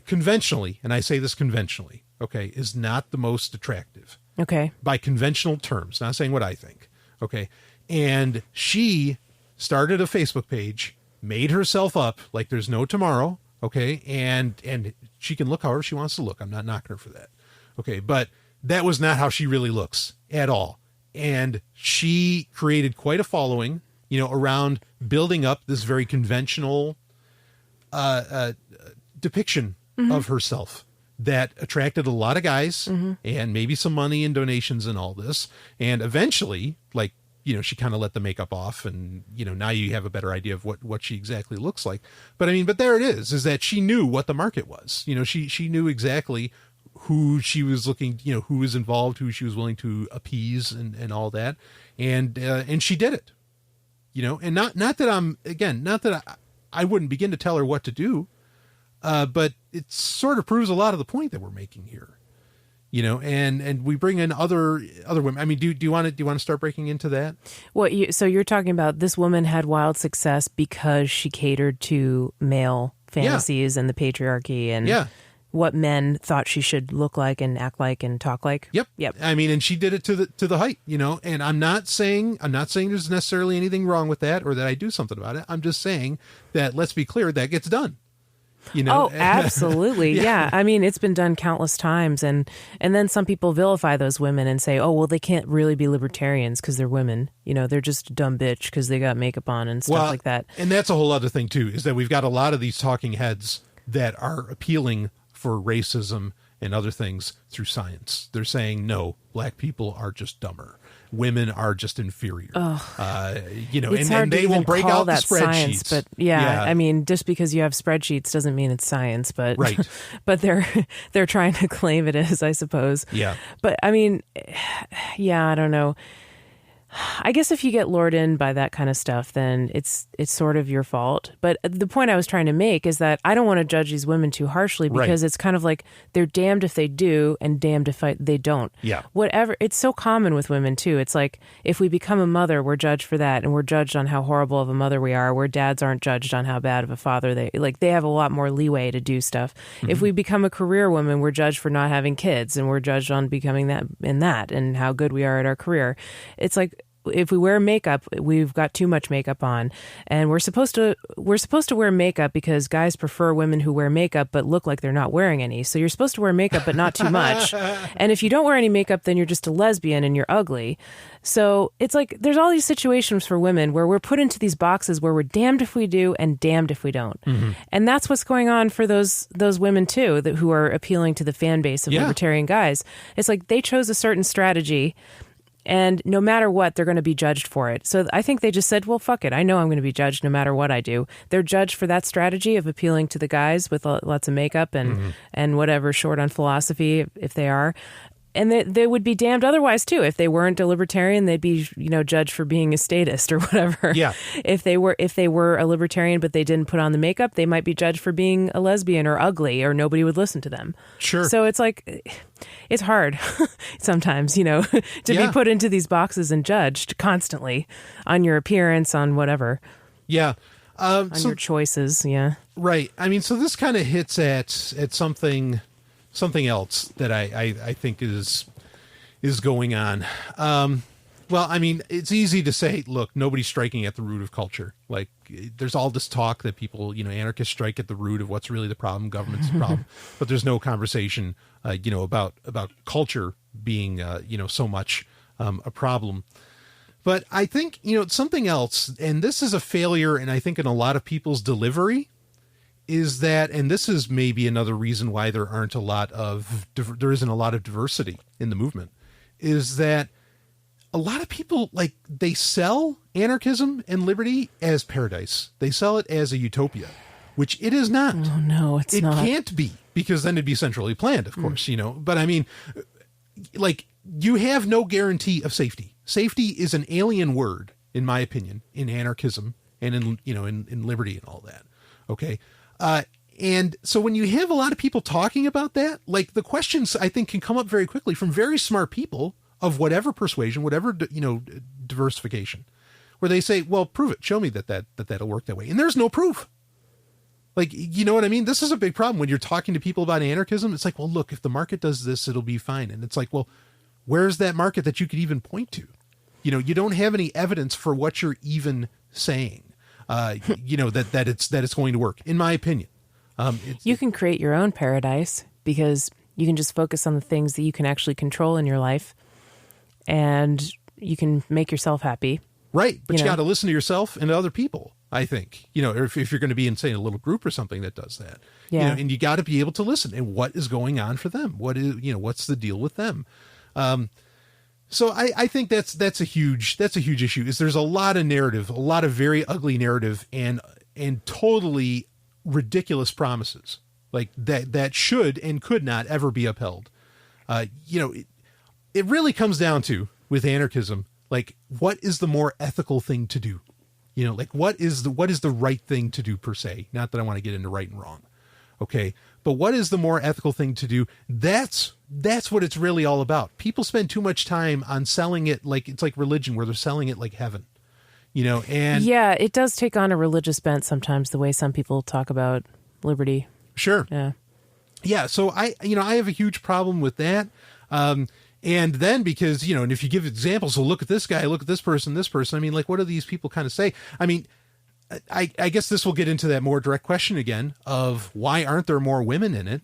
conventionally, and I say this conventionally, okay, is not the most attractive. Okay. By conventional terms, not saying what I think. Okay. And she started a Facebook page, made herself up like there's no tomorrow. Okay. And she can look however she wants to look. I'm not knocking her for that. Okay. But that was not how she really looks at all. And she created quite a following, around building up this very conventional depiction of herself that attracted a lot of guys and maybe some money and donations and all this. And eventually, like, she kind of let the makeup off and, now you have a better idea of what she exactly looks like. But there it is that she knew what the market was. She knew exactly who she was looking, who was involved, who she was willing to appease and all that. And she did it, and not that I wouldn't begin to tell her what to do. But it sort of proves a lot of the point that we're making here, and we bring in other women. I mean, do you want to start breaking into that? Well, so you're talking about this woman had wild success because she catered to male fantasies and the patriarchy and what men thought she should look like and act like and talk like. Yep. I mean, and she did it to the height, and I'm not saying there's necessarily anything wrong with that or that I do something about it. I'm just saying that, let's be clear, that gets done. Oh, absolutely. Yeah. I mean, it's been done countless times. And then some people vilify those women and say, oh, well, they can't really be libertarians because they're women. They're just a dumb bitch because they got makeup on and stuff like that. And that's a whole other thing, too, is that we've got a lot of these talking heads that are appealing for racism and other things through science. They're saying, no, black people are just dumber. Women are just inferior. And they will break out the spreadsheets. But I mean, just because you have spreadsheets doesn't mean it's science. But right. But they're trying to claim it is, I suppose. Yeah. But I mean, I don't know. I guess if you get lured in by that kind of stuff, then it's sort of your fault. But the point I was trying to make is that I don't want to judge these women too harshly because it's kind of like they're damned if they do and damned if they don't. Yeah. Whatever. It's so common with women too. It's like if we become a mother, we're judged for that, and we're judged on how horrible of a mother we are. Where dads aren't judged on how bad of a father they have a lot more leeway to do stuff. Mm-hmm. If we become a career woman, we're judged for not having kids, and we're judged on becoming that and how good we are at our career. It's like, if we wear makeup, we've got too much makeup on, and we're supposed to wear makeup because guys prefer women who wear makeup but look like they're not wearing any. So you're supposed to wear makeup but not too much. And if you don't wear any makeup, then you're just a lesbian and you're ugly. So it's like there's all these situations for women where we're put into these boxes where we're damned if we do and damned if we don't. Mm-hmm. And that's what's going on for those women too, who are appealing to the fan base of libertarian guys. It's like they chose a certain strategy. And no matter what, they're going to be judged for it. So I think they just said, well, fuck it. I know I'm going to be judged no matter what I do. They're judged for that strategy of appealing to the guys with lots of makeup and whatever, short on philosophy, if they are. And they would be damned otherwise, too. If they weren't a libertarian, they'd be, judged for being a statist or whatever. Yeah. If they were a libertarian, but they didn't put on the makeup, they might be judged for being a lesbian or ugly, or nobody would listen to them. Sure. So it's like, it's hard sometimes, to be put into these boxes and judged constantly on your appearance, on whatever. Yeah. On your choices. Yeah. Right. I mean, so this kind of hits at something else that I think is going on. Well, I mean, it's easy to say, look, nobody's striking at the root of culture. Like, there's all this talk that people, anarchists strike at the root of what's really the problem, government's the problem, but there's no conversation, about culture being, so much a problem. But I think, something else, and this is a failure, and I think in a lot of people's delivery, is that, and this is maybe another reason why there isn't a lot of diversity in the movement, is that a lot of people, like, they sell anarchism and liberty as paradise. They sell it as a utopia, which it is not. Oh, no, it's not. It can't be, because then it'd be centrally planned, of course, But I mean, like, you have no guarantee of safety. Safety is an alien word, in my opinion, in anarchism and in liberty and all that. Okay. And so when you have a lot of people talking about that, like, the questions I think can come up very quickly from very smart people of whatever persuasion, whatever, diversification, where they say, well, prove it, show me that'll work that way. And there's no proof. Like, you know what I mean? This is a big problem when you're talking to people about anarchism. It's like, well, look, if the market does this, it'll be fine. And it's like, well, where's that market that you could even point to? You don't have any evidence for what you're even saying, that it's going to work, in my opinion. You can create your own paradise, because you can just focus on the things that you can actually control in your life, and you can make yourself happy. Right. But you got to listen to yourself and to other people, I think, or if you're going to be in, say, a little group or something that does that, and you got to be able to listen, and what is going on for them? What is, what's the deal with them? So I think that's a huge issue, is there's a lot of narrative, a lot of very ugly narrative, and totally ridiculous promises, like that should and could not ever be upheld. It really comes down to, with anarchism, like, what is the more ethical thing to do? Like, what is the right thing to do, per se? Not that I want to get into right and wrong. Okay. But what is the more ethical thing to do? That's what it's really all about. People spend too much time on selling it like it's like religion, where they're selling it like heaven, and yeah, it does take on a religious bent sometimes, the way some people talk about liberty. Sure. Yeah. Yeah. So I have a huge problem with that. And then, because, and if you give examples, so look at this guy, look at this person. I mean, like, what do these people kind of say? I mean, I guess this will get into that more direct question again of why aren't there more women in it?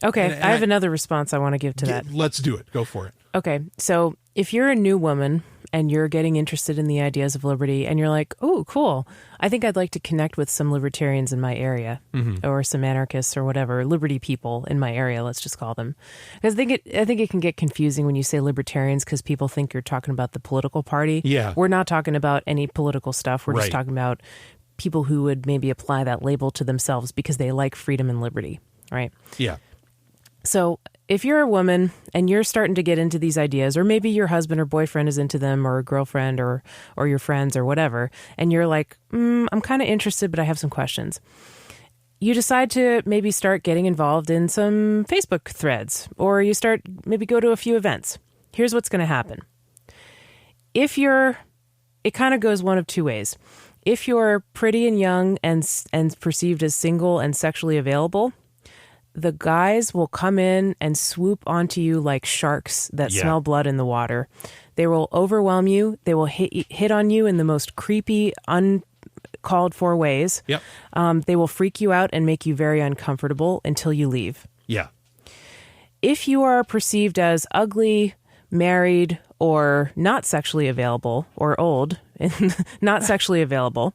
Okay. And I have another response I want to give to that. Let's do it. Go for it. Okay. So if you're a new woman and you're getting interested in the ideas of liberty, and you're like, oh, cool, I think I'd like to connect with some libertarians in my area, or some anarchists or whatever, liberty people in my area, let's just call them. Because I think it can get confusing when you say libertarians, because people think you're talking about the political party. Yeah. We're not talking about any political stuff. We're just talking about people who would maybe apply that label to themselves because they like freedom and liberty, right? Yeah. So if you're a woman and you're starting to get into these ideas, or maybe your husband or boyfriend is into them, or a girlfriend, or your friends or whatever, and you're like, I'm kind of interested, but I have some questions. You decide to maybe start getting involved in some Facebook threads, or you maybe go to a few events. Here's what's going to happen. It kind of goes one of two ways. If you're pretty and young and perceived as single and sexually available, the guys will come in and swoop onto you like sharks that smell blood in the water. They will overwhelm you. They will hit on you in the most creepy, uncalled for ways. Yep. They will freak you out and make you very uncomfortable until you leave. Yeah. If you are perceived as ugly, married, or not sexually available, or old and not sexually available,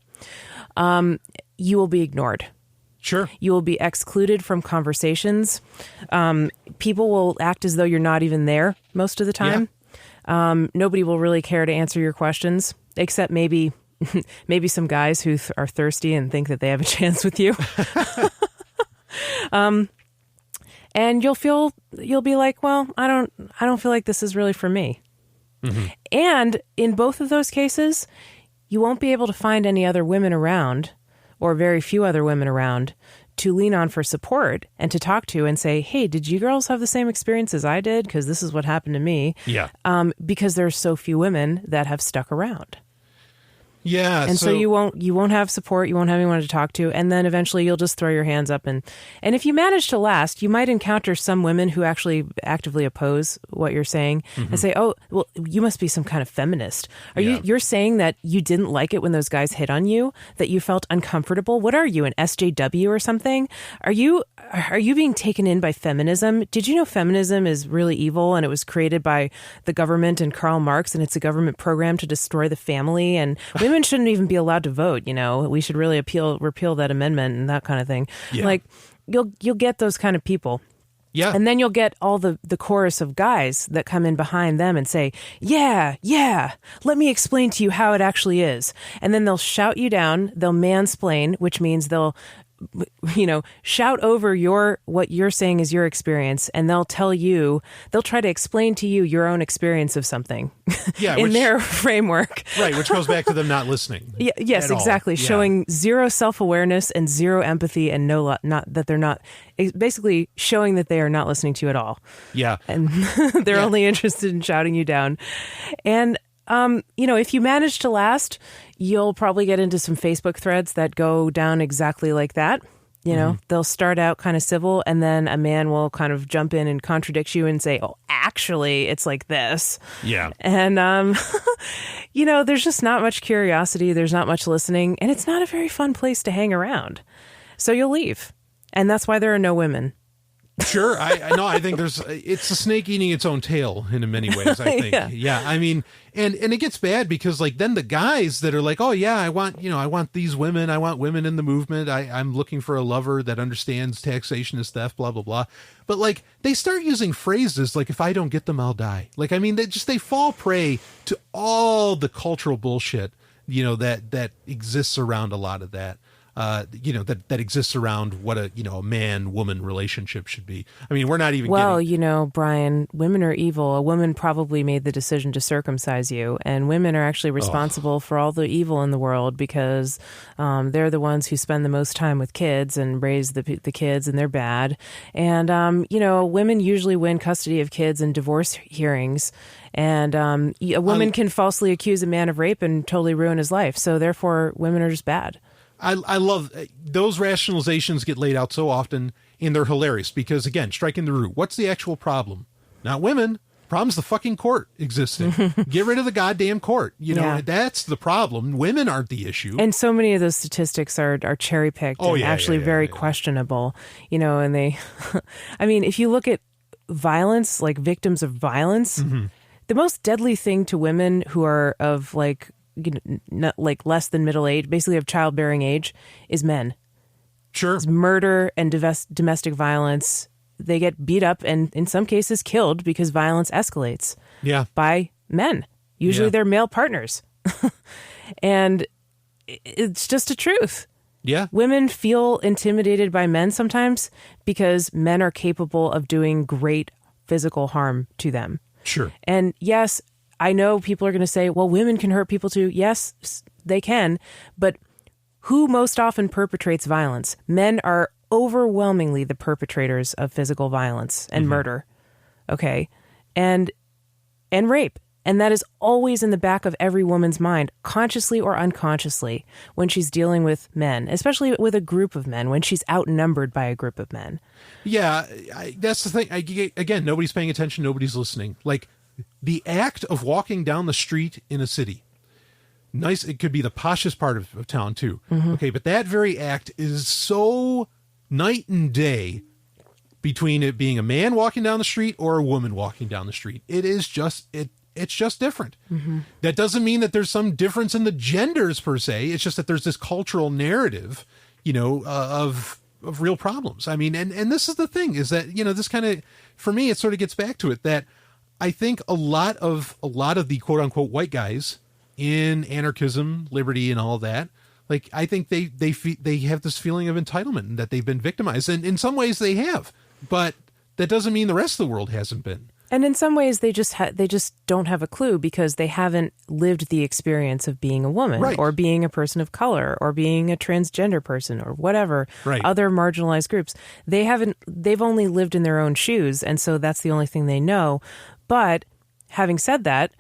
you will be ignored. Sure. You will be excluded from conversations. People will act as though you're not even there most of the time. Nobody will really care to answer your questions, except maybe some guys who are thirsty and think that they have a chance with you. And you'll be like, well, I don't feel like this is really for me. Mm-hmm. And in both of those cases, you won't be able to find any other women around, or very few other women around, to lean on for support and to talk to and say, hey, did you girls have the same experience as I did? Because this is what happened to me. Yeah. Because there's so few women that have stuck around. Yeah. And so you won't have support, you won't have anyone to talk to, and then eventually you'll just throw your hands up and if you manage to last, you might encounter some women who actually actively oppose what you're saying and say, oh, well, you must be some kind of feminist. You're saying that you didn't like it when those guys hit on you, that you felt uncomfortable? What are you, an SJW or something? Are you being taken in by feminism? Did you know feminism is really evil and it was created by the government and Karl Marx, and it's a government program to destroy the family, and women shouldn't even be allowed to vote. We should really repeal that amendment and that kind of thing. Yeah. Like you'll get those kind of people. Yeah. And then you'll get all the chorus of guys that come in behind them and say, yeah, let me explain to you how it actually is. And then they'll shout you down. They'll mansplain, which means they'll shout over what you're saying is your experience, and they'll try to explain to you your own experience of something in their framework. Right, which goes back to them not listening. Yes, exactly. Yeah. Showing zero self-awareness and zero empathy, and basically showing that they are not listening to you at all. Yeah. And they're only interested in shouting you down. And if you manage to last, you'll probably get into some Facebook threads that go down exactly like that. They'll start out kind of civil, and then a man will kind of jump in and contradict you and say, oh, actually, it's like this. Yeah. And, there's just not much curiosity. There's not much listening, and it's not a very fun place to hang around. So you'll leave. And that's why there are no women. Sure. I think it's a snake eating its own tail in many ways, I think. Yeah. I mean, and it gets bad because then the guys that are like, oh yeah, I want these women. I want women in the movement. I'm looking for a lover that understands taxation is theft, blah, blah, blah. But they start using phrases like, if I don't get them, I'll die. They fall prey to all the cultural bullshit, that exists around a lot of that. That exists around what a man-woman relationship should be. I mean, we're not even Brian, women are evil. A woman probably made the decision to circumcise you, and women are actually responsible for all the evil in the world because they're the ones who spend the most time with kids and raise the kids, and they're bad. And, women usually win custody of kids in divorce hearings. And a woman can falsely accuse a man of rape and totally ruin his life. So therefore, women are just bad. I love those rationalizations get laid out so often, and they're hilarious because, again, striking the root. What's the actual problem? Not women. Problem's the fucking court existing. Get rid of the goddamn court. That's the problem. Women aren't the issue. And so many of those statistics are cherry picked and very questionable. And they, I mean, if you look at violence, like victims of violence, the most deadly thing to women who are of not less than middle age, basically of childbearing age, is men. Sure. It's murder and domestic violence. They get beat up and in some cases killed because violence escalates. Yeah. By men. Usually they're male partners. And it's just a truth. Yeah. Women feel intimidated by men sometimes because men are capable of doing great physical harm to them. Sure. And yes, I know people are going to say, well, women can hurt people too. Yes, they can. But who most often perpetrates violence? Men are overwhelmingly the perpetrators of physical violence and murder. Okay. And rape. And that is always in the back of every woman's mind, consciously or unconsciously, when she's dealing with men, especially with a group of men, when she's outnumbered by a group of men. Yeah, that's the thing. Again, nobody's paying attention. Nobody's listening. The act of walking down the street in a city, nice. It could be the poshest part of town too. Okay. But that very act is so night and day between it being a man walking down the street or a woman walking down the street. It is just, it's just different. That doesn't mean that there's some difference in the genders per se. It's just that there's this cultural narrative, of real problems. I mean, and this is the thing is that, this kind of, for me, it sort of gets back to it that I think a lot of the quote unquote white guys in anarchism, liberty, and all that, like, I think they have this feeling of entitlement and that they've been victimized, and in some ways they have, but that doesn't mean the rest of the world hasn't been. And in some ways, they just don't have a clue because they haven't lived the experience of being a woman, right, or being a person of color, or being a transgender person, or whatever, right, other marginalized groups. They've only lived in their own shoes, and so that's the only thing they know. But having said that,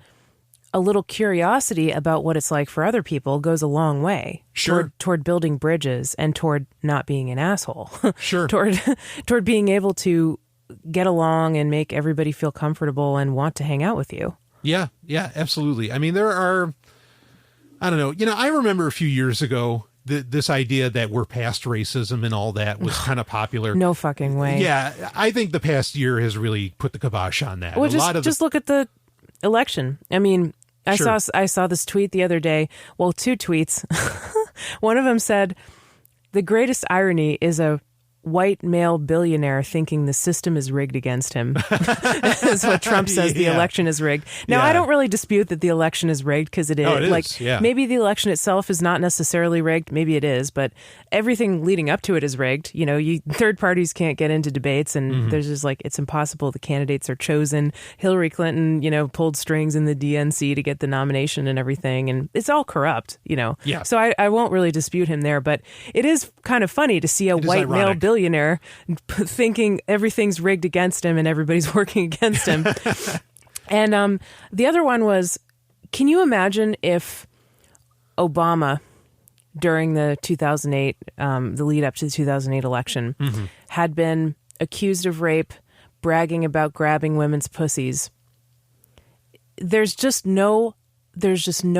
a little curiosity about what it's like for other people goes a long way. Sure. Toward building bridges and toward not being an asshole. Sure. toward being able to get along and make everybody feel comfortable and want to hang out with you. Yeah, absolutely. I mean, there are, I don't know, I remember a few years ago, this idea that we're past racism and all that was kind of popular. No fucking way. Yeah, I think the past year has really put the kibosh on that. Well, just look at the election. I mean, I saw this tweet the other day. Well, two tweets. One of them said, "The greatest irony is a white male billionaire thinking the system is rigged against him." Is what Trump says. The election is rigged. Now, I don't really dispute that the election is rigged, because it is. Oh, it is. Maybe the election itself is not necessarily rigged. Maybe it is, but everything leading up to it is rigged. Third parties can't get into debates, and there's just it's impossible. The candidates are chosen. Hillary Clinton, pulled strings in the DNC to get the nomination and everything, and it's all corrupt. Yeah. So I won't really dispute him there, but it is kind of funny to see a white male billionaire thinking everything's rigged against him and everybody's working against him. And the other one was, can you imagine if Obama, during the 2008, the lead up to the 2008 election, had been accused of rape, bragging about grabbing women's pussies? There's just no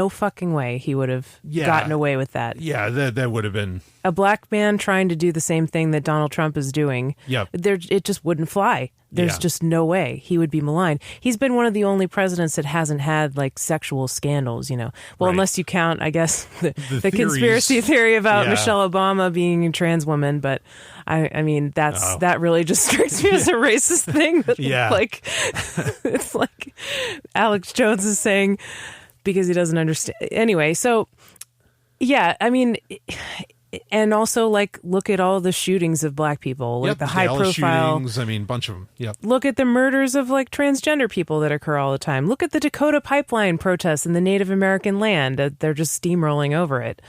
fucking way he would have gotten away with that. Yeah, that would have been a black man trying to do the same thing that Donald Trump is doing. Yep. It just wouldn't fly. There's just no way he would be maligned. He's been one of the only presidents that hasn't had sexual scandals, Well, right. Unless you count, I guess, the conspiracy theory about Michelle Obama being a trans woman. But I mean, that really just strikes me as a racist thing. It's like Alex Jones is saying, because he doesn't understand. Anyway, so, yeah, I mean, and also, look at all the shootings of black people, the high-profile shootings. I mean, bunch of them. Yep. Look at the murders of, transgender people that occur all the time. Look at the Dakota pipeline protests in the Native American land. They're just steamrolling over it.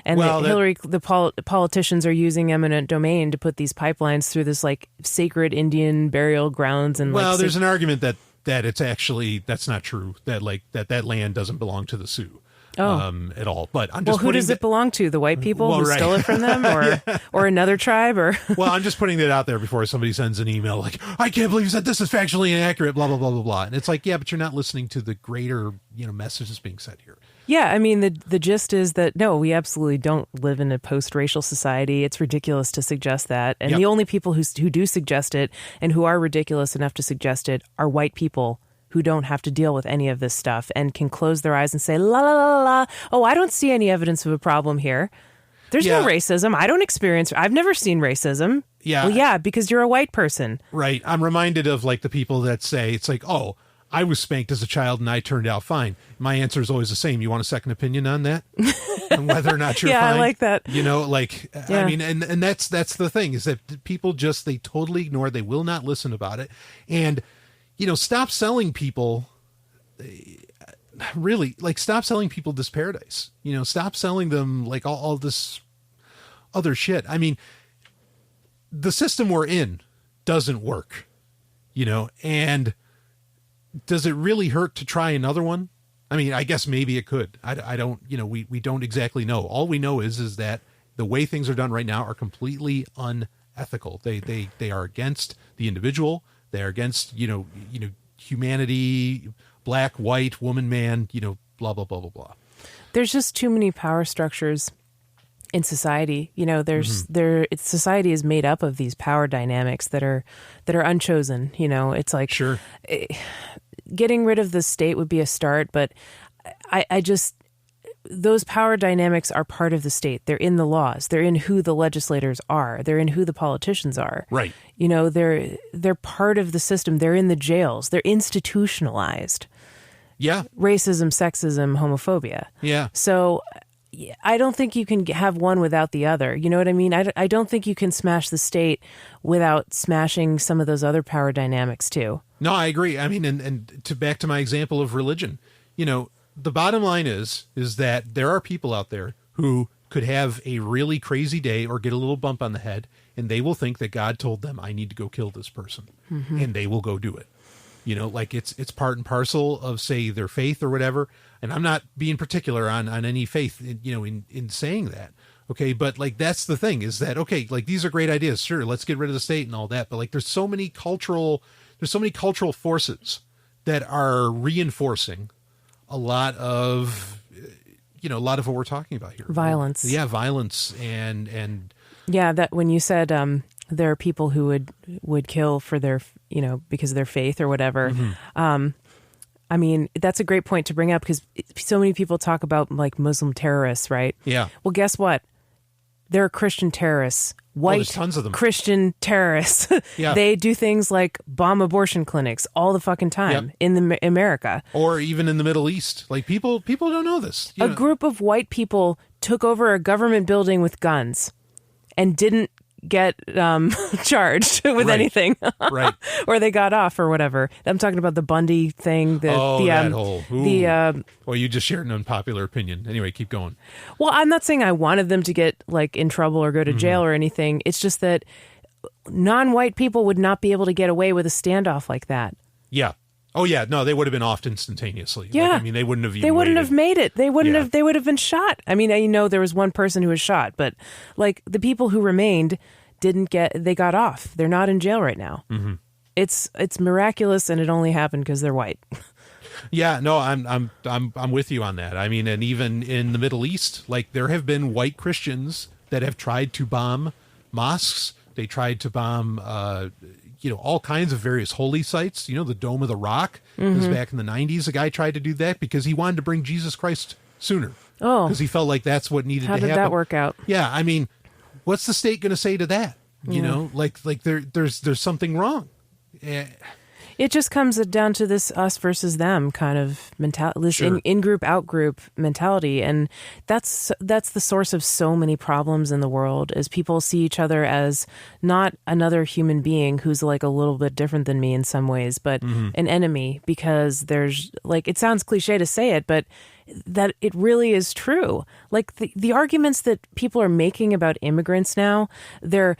And the politicians are using eminent domain to put these pipelines through this, sacred Indian burial grounds. And there's an argument that it's actually, that's not true, that that land doesn't belong to the Sioux at all. But I'm just who does it belong to? The white people who stole it from them, or or another tribe, or well, I'm just putting that out there before somebody sends an email I can't believe you said this is factually inaccurate, blah blah blah blah blah. And it's but you're not listening to the greater message that's being said here. Yeah, I mean, the gist is that, no, we absolutely don't live in a post-racial society. It's ridiculous to suggest that. And the only people who do suggest it, and who are ridiculous enough to suggest it, are white people who don't have to deal with any of this stuff and can close their eyes and say, la, la, la, la, oh, I don't see any evidence of a problem here. There's no racism. I've never seen racism. Yeah. Well, yeah, because you're a white person. Right. I'm reminded of the people that say, it's oh, I was spanked as a child and I turned out fine. My answer is always the same. You want a second opinion on that? And whether or not you're fine? I like that. I mean, and that's the thing, is that people they totally ignore. They will not listen about it. And, stop selling people, really, stop selling people this paradise. Stop selling them all this other shit. I mean, the system we're in doesn't work, and does it really hurt to try another one? I mean, I guess maybe it could. I don't, we don't exactly know. All we know is that the way things are done right now are completely unethical. They are against the individual. They are against, humanity, black, white, woman, man, blah, blah, blah, blah, blah. There's just too many power structures in society. Society is made up of these power dynamics that are unchosen. It's sure. Getting rid of the state would be a start, but I just, those power dynamics are part of the state. They're in the laws. They're in who the legislators are. They're in who the politicians are. Right. You know, they're part of the system. They're in the jails. They're institutionalized. Yeah. Racism, sexism, homophobia. Yeah. So I don't think you can have one without the other. You know what I mean? I don't think you can smash the state without smashing some of those other power dynamics too. No, I agree. I mean, and to back to my example of religion, you know, the bottom line is that there are people out there who could have a really crazy day or get a little bump on the head, and they will think that God told them, I need to go kill this person. Mm-hmm. And they will go do it. You know, like it's part and parcel of, say, their faith or whatever. And I'm not being particular on any faith, you know, in saying that. Okay. But like, that's the thing is that, okay, like these are great ideas. Sure. Let's get rid of the state and all that. But like, there's so many cultural forces that are reinforcing a lot of what we're talking about here. Violence. Yeah. Violence and yeah, that when you said, there are people who would kill for their, you know, because of their faith or whatever. Mm-hmm. I mean, that's a great point to bring up because so many people talk about like Muslim terrorists, right? Yeah. Well, guess what? There are Christian terrorists, white tons of them. Christian terrorists. Yeah. They do things like bomb abortion clinics all the fucking time in America. Or even in the Middle East. Like people don't know this. A group of white people took over a government building with guns and didn't get charged with anything. Right. Or they got off or whatever. I'm talking about the Bundy thing. That whole... well, you just shared an unpopular opinion. Anyway, keep going. Well, I'm not saying I wanted them to get like in trouble or go to jail or anything. It's just that non-white people would not be able to get away with a standoff like that. Yeah. Oh yeah, no, they would have been off instantaneously. Yeah, like, I mean, they wouldn't have. Even they wouldn't have made it. They wouldn't have. They would have been shot. I mean, I know there was one person who was shot, but like the people who remained didn't get. They got off. They're not in jail right now. Mm-hmm. It's miraculous, and it only happened because they're white. Yeah, no, I'm with you on that. I mean, and even in the Middle East, like there have been white Christians that have tried to bomb mosques. They tried to bomb. All kinds of various holy sites, the Dome of the Rock was back in the 90s. A guy tried to do that because he wanted to bring Jesus Christ sooner. Oh. Because he felt like that's what needed to happen. How did that work out? Yeah. I mean, what's the state going to say to that? You know, like there's something wrong. It just comes down to this us versus them kind of mentality, this in-group, out-group mentality. And that's the source of so many problems in the world is people see each other as not another human being who's like a little bit different than me in some ways, but an enemy because there's like, it sounds cliche to say it, but that it really is true. Like the arguments that people are making about immigrants now, they're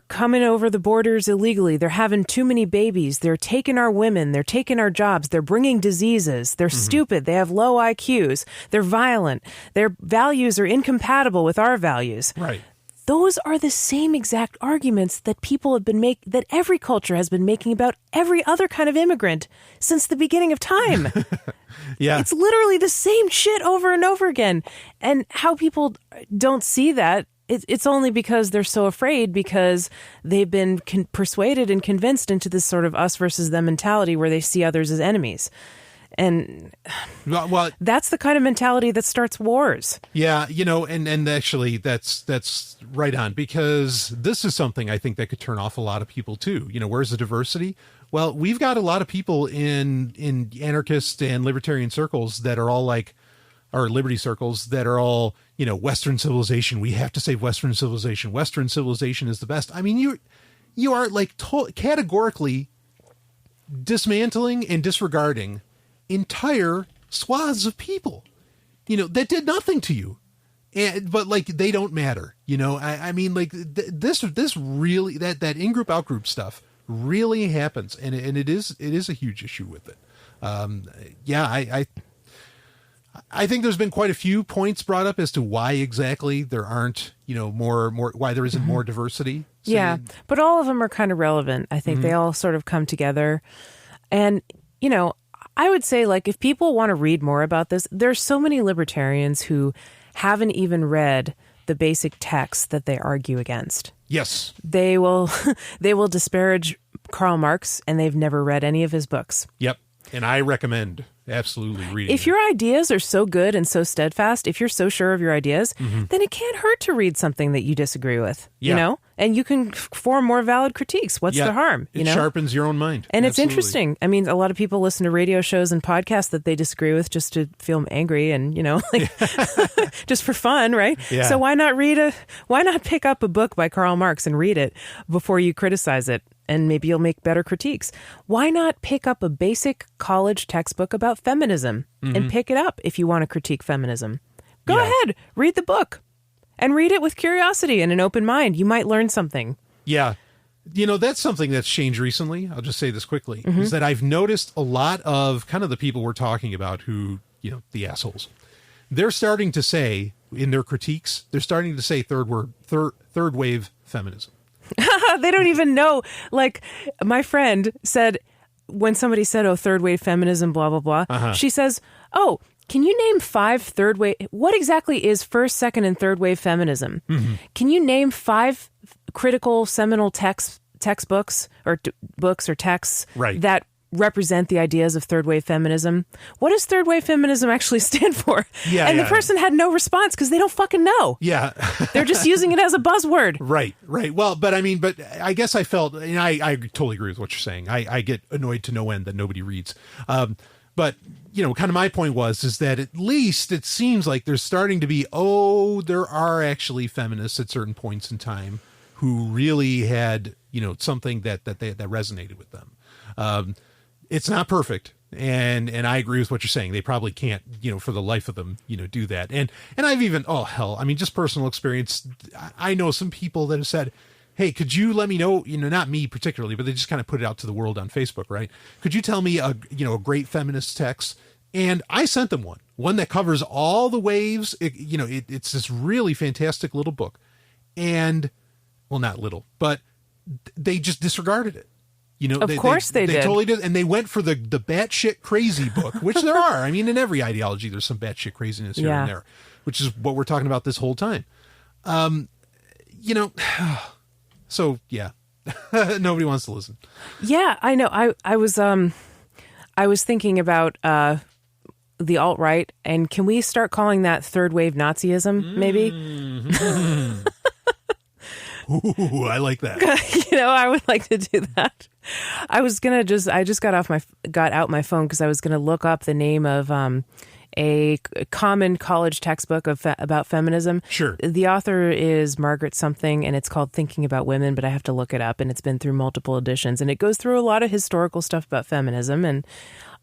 coming over the borders illegally. They're having too many babies. They're taking our women. They're taking our jobs. They're bringing diseases. They're stupid. They have low IQs. They're violent. Their values are incompatible with our values. Right. Those are the same exact arguments that people have been that every culture has been making about every other kind of immigrant since the beginning of time. Yeah. It's literally the same shit over and over again. And how people don't see that, it's only because they're so afraid because they've been persuaded and convinced into this sort of us versus them mentality where they see others as enemies. And that's the kind of mentality that starts wars. Yeah, and actually that's right on, because this is something I think that could turn off a lot of people too. Where's the diversity? Well, we've got a lot of people in anarchist and libertarian circles that are all like, or liberty circles that are all, Western civilization. We have to save Western civilization. Western civilization is the best. I mean, you are like categorically dismantling and disregarding entire swaths of people, that did nothing to you, but like they don't matter. I mean, like this really that in-group out-group stuff really happens, and it is a huge issue with it. I think there's been quite a few points brought up as to why exactly there aren't more why there isn't more diversity. So, yeah, but all of them are kind of relevant. I think they all sort of come together, and I would say, like, if people want to read more about this, there's so many libertarians who haven't even read the basic texts that they argue against. Yes. They will disparage Karl Marx, and they've never read any of his books. Yep. And I recommend absolutely reading If your ideas are so good and so steadfast, if you're so sure of your ideas, then it can't hurt to read something that you disagree with, you know? And you can form more valid critiques. What's the harm? It sharpens your own mind. And it's interesting. I mean, a lot of people listen to radio shows and podcasts that they disagree with just to feel angry and, like just for fun, right? Yeah. So why not pick up a book by Karl Marx and read it before you criticize it? And maybe you'll make better critiques. Why not pick up a basic college textbook about feminism and pick it up if you want to critique feminism? Go ahead, read the book and read it with curiosity and an open mind. You might learn something. Yeah. That's something that's changed recently. I'll just say this quickly, is that I've noticed a lot of kind of the people we're talking about who, the assholes, they're starting to say in their critiques, they're starting to say third wave feminism. They don't even know. Like my friend said, when somebody said, "Oh, third wave feminism, blah, blah, blah," she says, "Oh, can you name 5 third wave? What exactly is first, second, and third wave feminism? Can you name 5 critical seminal textbooks or books or texts that represent the ideas of third wave feminism? What does third wave feminism actually stand for?" And the person had no response because they don't fucking know. Yeah. They're just using it as a buzzword. Right. Well, but I guess I felt, and I totally agree with what you're saying. I get annoyed to no end that nobody reads. But, kind of my point is that at least it seems like there's starting to be, there are actually feminists at certain points in time who really had, something that resonated with them. It's not perfect. And I agree with what you're saying. They probably can't, for the life of them, do that. And I've even, just personal experience. I know some people that have said, "Hey, could you let me know, not me particularly, but they just kind of put it out to the world on Facebook, right? Could you tell me a great feminist text?" And I sent them one that covers all the waves. It's this really fantastic little book. And, well, not little, but they just disregarded it. Of course they did. They totally did. And they went for the batshit crazy book, which there are. I mean, in every ideology, there's some batshit craziness here and there, which is what we're talking about this whole time. So yeah, nobody wants to listen. Yeah, I know. I was thinking about the alt-right, and can we start calling that third wave Nazism, maybe? Ooh, I like that. I would like to do that. I just got out my phone because I was gonna look up the name of a common college textbook about feminism. Sure. The author is Margaret something, and it's called Thinking About Women, but I have to look it up, and it's been through multiple editions, and it goes through a lot of historical stuff about feminism. And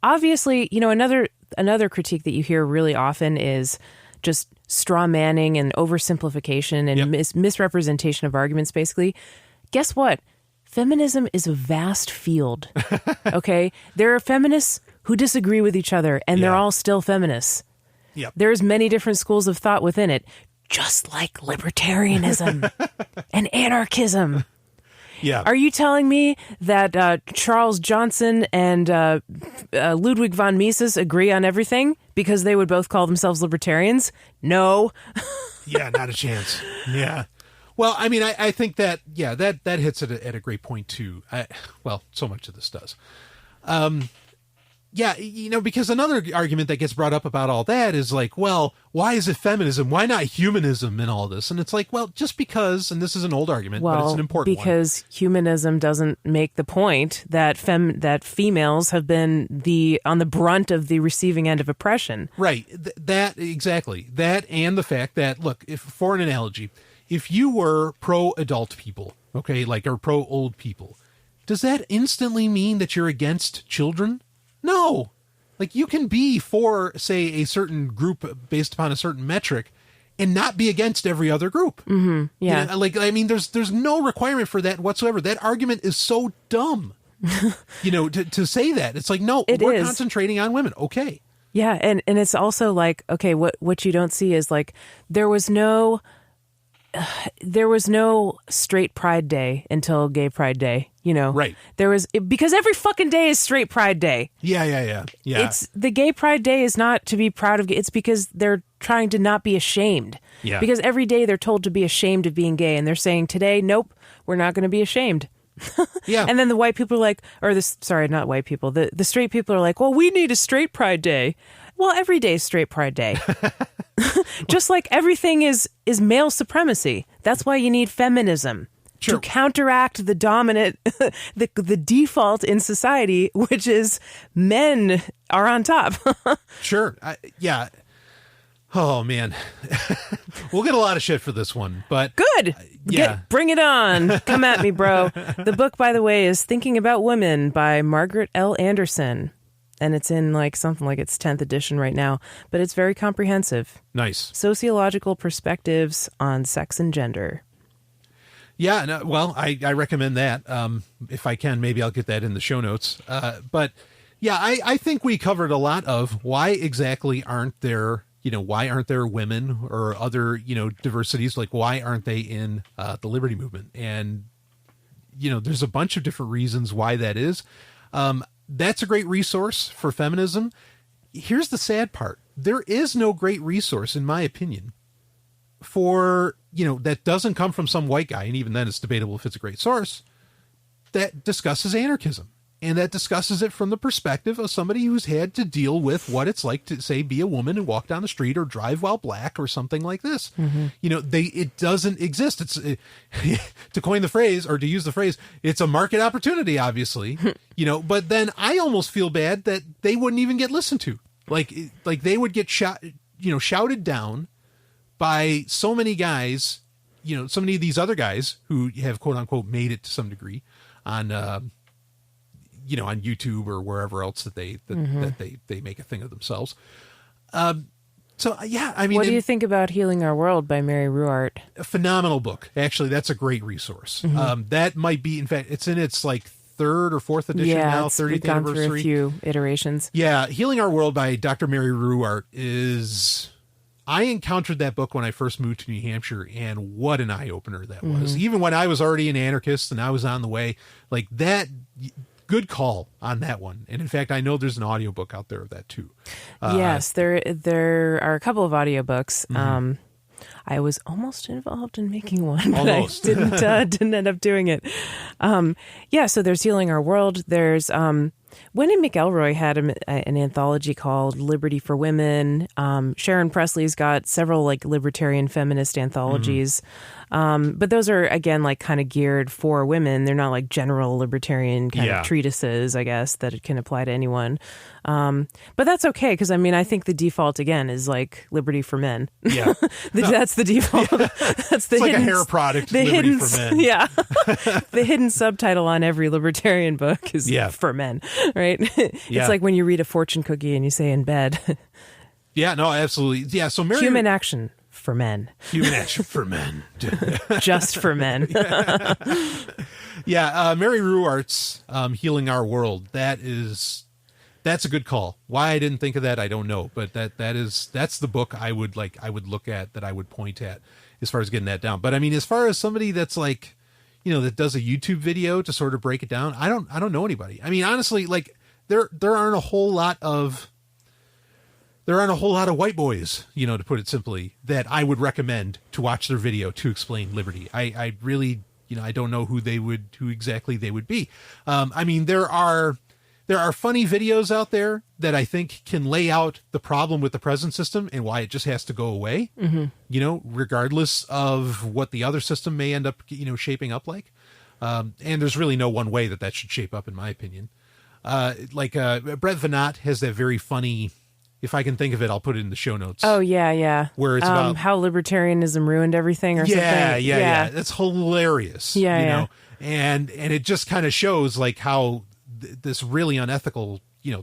obviously, another critique that you hear really often is just straw manning and oversimplification and misrepresentation of arguments, basically. Guess what? Feminism is a vast field, okay? There are feminists who disagree with each other, and they're all still feminists. Yep. There's many different schools of thought within it, just like libertarianism and anarchism. Yeah. Are you telling me that Charles Johnson and Ludwig von Mises agree on everything because they would both call themselves libertarians? No. Yeah, not a chance. Yeah. Well, I mean, I think that, that hits at a great point too. So much of this does. Because another argument that gets brought up about all that is like, well, why is it feminism? Why not humanism in all this? And it's like, well, just because, and this is an old argument, but it's an important one. Because humanism doesn't make the point that females have been on the brunt of the receiving end of oppression. Right. Exactly. That and the fact that, look, for an analogy, if you were pro-adult people, okay, or pro-old people, does that instantly mean that you're against children? No. You can be for, say, a certain group based upon a certain metric and not be against every other group. Mm-hmm. Yeah. There's no requirement for that whatsoever. That argument is so dumb, to say that. It's like, no, we're concentrating on women. Okay. Yeah. And it's also like, okay, what you don't see is there was no straight pride day until gay pride day, Right. Because every fucking day is straight pride day. Yeah. It's the gay pride day is not to be proud of. It's because they're trying to not be ashamed. Yeah. Because every day they're told to be ashamed of being gay. And they're saying today, nope, we're not going to be ashamed. Yeah. And then the white people are like, sorry, not white people. The straight people are like, well, we need a straight pride day. Well, every day is straight pride day. Just like everything is male supremacy. That's why you need feminism. Sure. To counteract the dominant, the default in society, which is men are on top. Sure. Yeah. Oh, man. We'll get a lot of shit for this one, but... Good. Yeah. Bring it on. Come at me, bro. The book, by the way, is Thinking About Women by Margaret L. Anderson. And it's in like something like its 10th edition right now, but it's very comprehensive. Nice. Sociological perspectives on sex and gender. Yeah, no, well, I recommend that. If I can, maybe I'll get that in the show notes. But yeah, I think we covered a lot of why exactly aren't there, why aren't there women or other, diversities? Like, why aren't they in the liberty movement? And, there's a bunch of different reasons why that is. That's a great resource for feminism. Here's the sad part. There is no great resource, in my opinion, for, that doesn't come from some white guy, and even then it's debatable if it's a great source, that discusses anarchism, and that discusses it from the perspective of somebody who's had to deal with what it's like to, say, be a woman and walk down the street or drive while black or something like this. Mm-hmm. It doesn't exist. It's to coin the phrase, or to use the phrase, it's a market opportunity, obviously, but then I almost feel bad that they wouldn't even get listened to. Like they would get shouted down by so many guys, so many of these other guys who have quote unquote made it to some degree on, on YouTube or wherever else that they make a thing of themselves. So yeah, I mean, what do you think about Healing Our World by Mary Ruwart? A phenomenal book. Actually, that's a great resource. Mm-hmm. That might be, in fact, it's in its like third or fourth edition now, 30th gone anniversary. Through a few iterations. Yeah, Healing Our World by Dr. Mary Ruwart is. I encountered that book when I first moved to New Hampshire, and what an eye-opener that was. Even when I was already an anarchist and I was on the way, like that, good call on that one. And in fact, I know there's an audiobook out there of that too. Yes, there are a couple of audiobooks. Mm-hmm. I was almost involved in making one, but I didn't end up doing it. So there's Healing Our World. There's Wendy McElroy had an anthology called Liberty for Women. Sharon Presley's got several like libertarian feminist anthologies. But those are, again, like kind of geared for women. They're not like general libertarian kind of treatises, I guess, that it can apply to anyone. But that's okay, because I mean, I think the default, again, is like liberty for men. Yeah. That's the default. Yeah. That's the it's hidden, like a hair product, liberty for men. Yeah. The hidden subtitle on every libertarian book is for men, right? It's like when you read a fortune cookie and you say in bed. Yeah, no, absolutely. Yeah, so human action for men. Human action for men. Just for men. Mary Ruwart's Healing Our World. That's a good call. Why I didn't think of that, I don't know. But that's the book I would look at, that I would point at as far as getting that down. But I mean, as far as somebody that's like, that does a YouTube video to sort of break it down, I don't know anybody. I mean, honestly, like there aren't a whole lot of white boys, to put it simply, that I would recommend to watch their video to explain liberty. I really, I don't know who exactly they would be. I mean, there are funny videos out there that I think can lay out the problem with the present system and why it just has to go away, regardless of what the other system may end up, shaping up like. And there's really no one way that should shape up, in my opinion. Brett Veinotte has that very funny, if I can think of it, I'll put it in the show notes. Oh, yeah. Where it's about how libertarianism ruined everything or something. Yeah. That's hilarious. Yeah. And it just kind of shows like how this really unethical,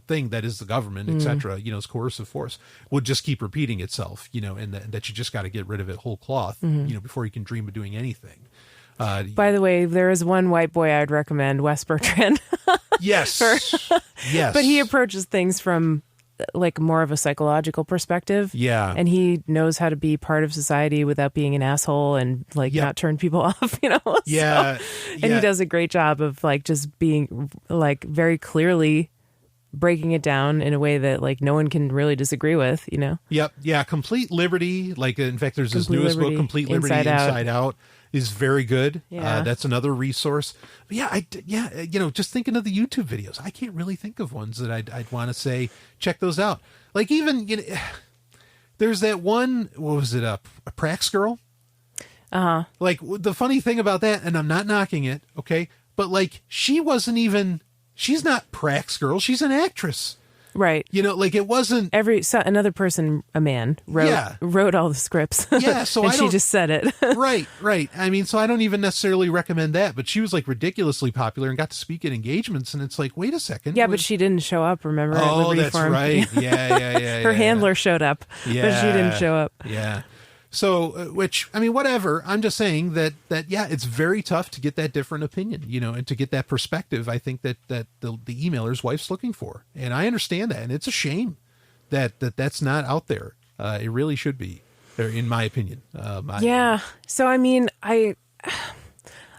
thing that is the government, et cetera, is coercive force, would just keep repeating itself, and that you just got to get rid of it whole cloth, before you can dream of doing anything. By the way, there is one white boy I'd recommend, Wes Bertrand. Yes. Yes. But he approaches things from like more of a psychological perspective. Yeah. And he knows how to be part of society without being an asshole and like not turn people off, Yeah. And he does a great job of like just being like very clearly breaking it down in a way that like no one can really disagree with, you know? Yep. Yeah. Complete Liberty. Like, in fact, there's this newest book, Complete Liberty Inside Out, is very good. Yeah. That's another resource. But just thinking of the YouTube videos, I can't really think of ones that I'd want to say, check those out. Like, even, there's that one, what was it, a Prax Girl? Uh-huh. Like, the funny thing about that, and I'm not knocking it, okay, but like, she's not Prax Girl, she's an actress. Right. Like, it wasn't another person, a man, wrote all the scripts. Yeah, so and she just said it. Right. I mean, so I don't even necessarily recommend that, but she was like ridiculously popular and got to speak at engagements, and it's like, wait a second. Yeah, but she didn't show up, remember? Oh, that's right. Yeah. Her handler showed up, but she didn't show up. Yeah. So, whatever. I'm just saying that it's very tough to get that different opinion, and to get that perspective. I think that the emailer's wife's looking for, and I understand that, and it's a shame that's not out there. It really should be, in my opinion. So,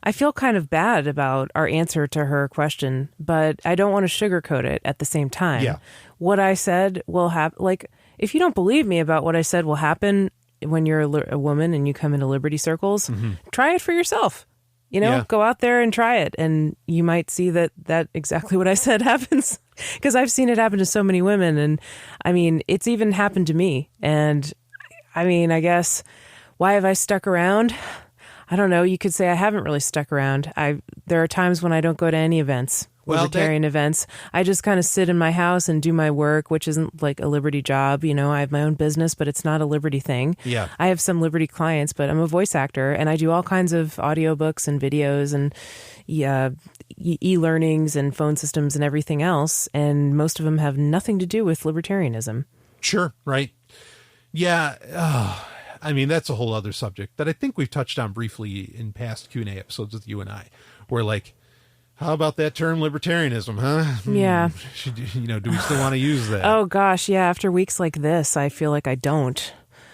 I feel kind of bad about our answer to her question, but I don't want to sugarcoat it at the same time. Yeah. What I said will happen. Like, if you don't believe me about what I said will happen when you're a woman and you come into Liberty circles, try it for yourself. Go out there and try it. And you might see that exactly what I said happens, because I've seen it happen to so many women. And it's even happened to me. And I guess, why have I stuck around? I don't know. You could say I haven't really stuck around. There are times when I don't go to any events. Libertarian events. I just kind of sit in my house and do my work, which isn't like a Liberty job. I have my own business, but it's not a Liberty thing. Yeah. I have some Liberty clients, but I'm a voice actor, and I do all kinds of audiobooks and videos and e-learnings and phone systems and everything else. And most of them have nothing to do with libertarianism. Sure. Right. Yeah. That's a whole other subject that I think we've touched on briefly in past Q&A episodes with you and I, where like, how about that term libertarianism, huh? Yeah. Do we still want to use that? Oh, gosh, yeah. After weeks like this, I feel like I don't.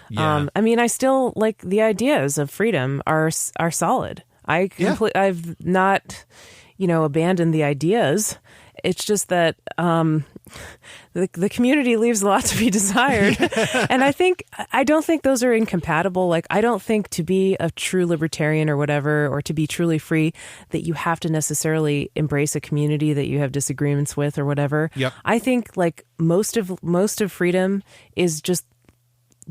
Yeah. I still, like, the ideas of freedom are solid. I've not, abandoned the ideas. It's just that the community leaves a lot to be desired. And I don't think those are incompatible. Like, I don't think to be a true libertarian or whatever, or to be truly free, that you have to necessarily embrace a community that you have disagreements with or whatever. Yep. I think like most of freedom is just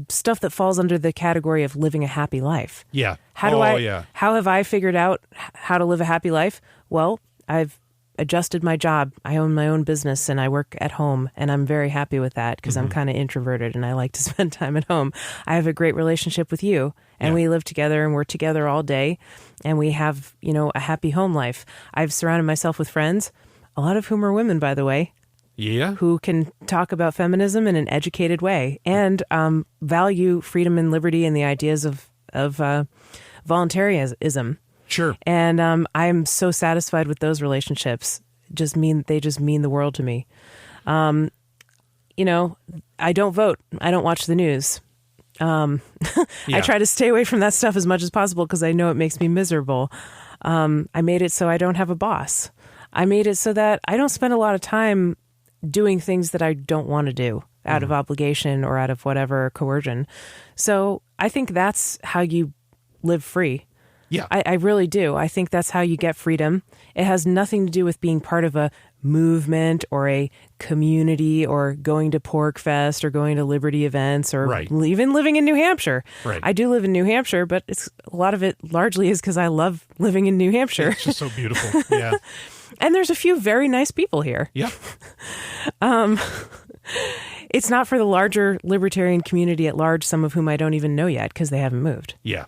stuff that falls under the category of living a happy life. Yeah. How have I figured out how to live a happy life? Well, I've adjusted my job. I own my own business and I work at home, and I'm very happy with that because I'm kind of introverted and I like to spend time at home. I have a great relationship with you, and we live together and we're together all day, and we have, a happy home life. I've surrounded myself with friends, a lot of whom are women, by the way. Yeah. Who can talk about feminism in an educated way and value freedom and liberty and the ideas of voluntarism. Sure. And I'm so satisfied with those relationships. They just mean the world to me. I don't vote. I don't watch the news. I try to stay away from that stuff as much as possible because I know it makes me miserable. I made it so I don't have a boss. I made it so that I don't spend a lot of time doing things that I don't want to do out of obligation or out of whatever coercion. So I think that's how you live free. Yeah. I really do. I think that's how you get freedom. It has nothing to do with being part of a movement or a community or going to Pork Fest or going to Liberty events or even living in New Hampshire. Right. I do live in New Hampshire, but a lot of it largely is because I love living in New Hampshire. It's just so beautiful. Yeah. And there's a few very nice people here. Yeah. It's not for the larger libertarian community at large, some of whom I don't even know yet because they haven't moved. Yeah.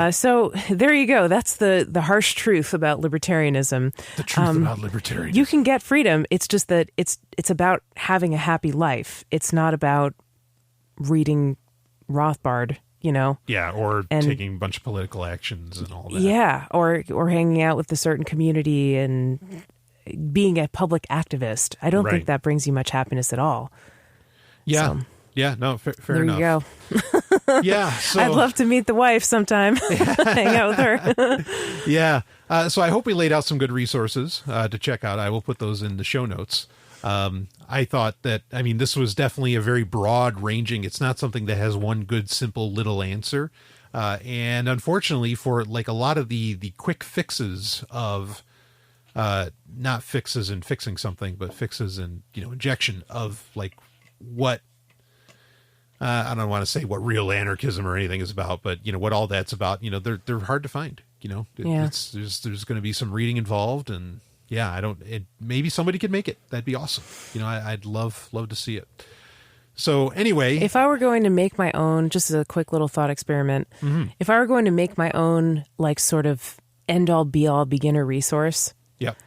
So there you go. That's the harsh truth about libertarianism. The truth about libertarianism. You can get freedom. It's just that it's about having a happy life. It's not about reading Rothbard, Yeah, or taking a bunch of political actions and all that. Yeah, or hanging out with a certain community and being a public activist. I don't think that brings you much happiness at all. Yeah. So, yeah, no, fair enough. There you go. Yeah. So, I'd love to meet the wife sometime. Hang out with her. Yeah. So I hope we laid out some good resources to check out. I will put those in the show notes. I thought that, I mean, this was definitely a very broad ranging. It's not something that has one good, simple little answer. And unfortunately for like a lot of the quick fixes of, not fixes in fixing something, but fixes in, injection of like what, I don't want to say what real anarchism or anything is about, but what all that's about, they're hard to find, there's going to be some reading involved, and maybe somebody could make it. That'd be awesome. I'd love to see it. So anyway, if I were going to make my own, just as a quick little thought experiment, if I were going to make my own, like sort of end all be all beginner resource, yep,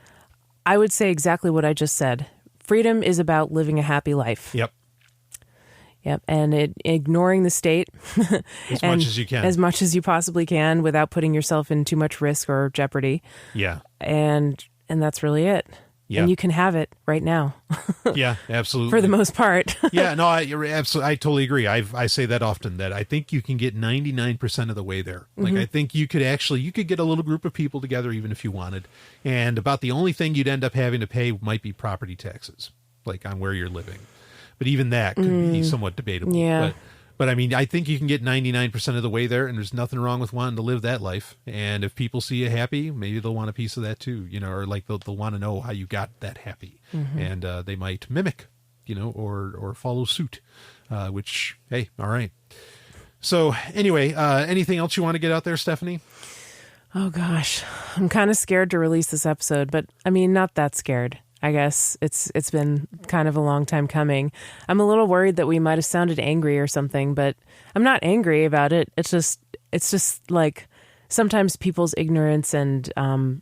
I would say exactly what I just said. Freedom is about living a happy life. Yep. Yep. And ignoring the state as much as you can, as much as you possibly can, without putting yourself in too much risk or jeopardy. Yeah. And that's really it. Yeah. And you can have it right now. Yeah, absolutely. For the most part. Yeah, no, I totally agree. I say that often, that I think you can get 99% of the way there. Like, I think you could get a little group of people together, even if you wanted. And about the only thing you'd end up having to pay might be property taxes, like on where you're living. But even that could be somewhat debatable. Yeah. But I mean, I think you can get 99% of the way there, and there's nothing wrong with wanting to live that life. And if people see you happy, maybe they'll want a piece of that too, or like they'll want to know how you got that happy. And they might mimic, or follow suit, which, hey, all right. So anyway, anything else you want to get out there, Stephanie? Oh gosh, I'm kind of scared to release this episode, but I mean, not that scared. I guess it's been kind of a long time coming. I'm a little worried that we might have sounded angry or something, but I'm not angry about it. It's just like sometimes people's ignorance and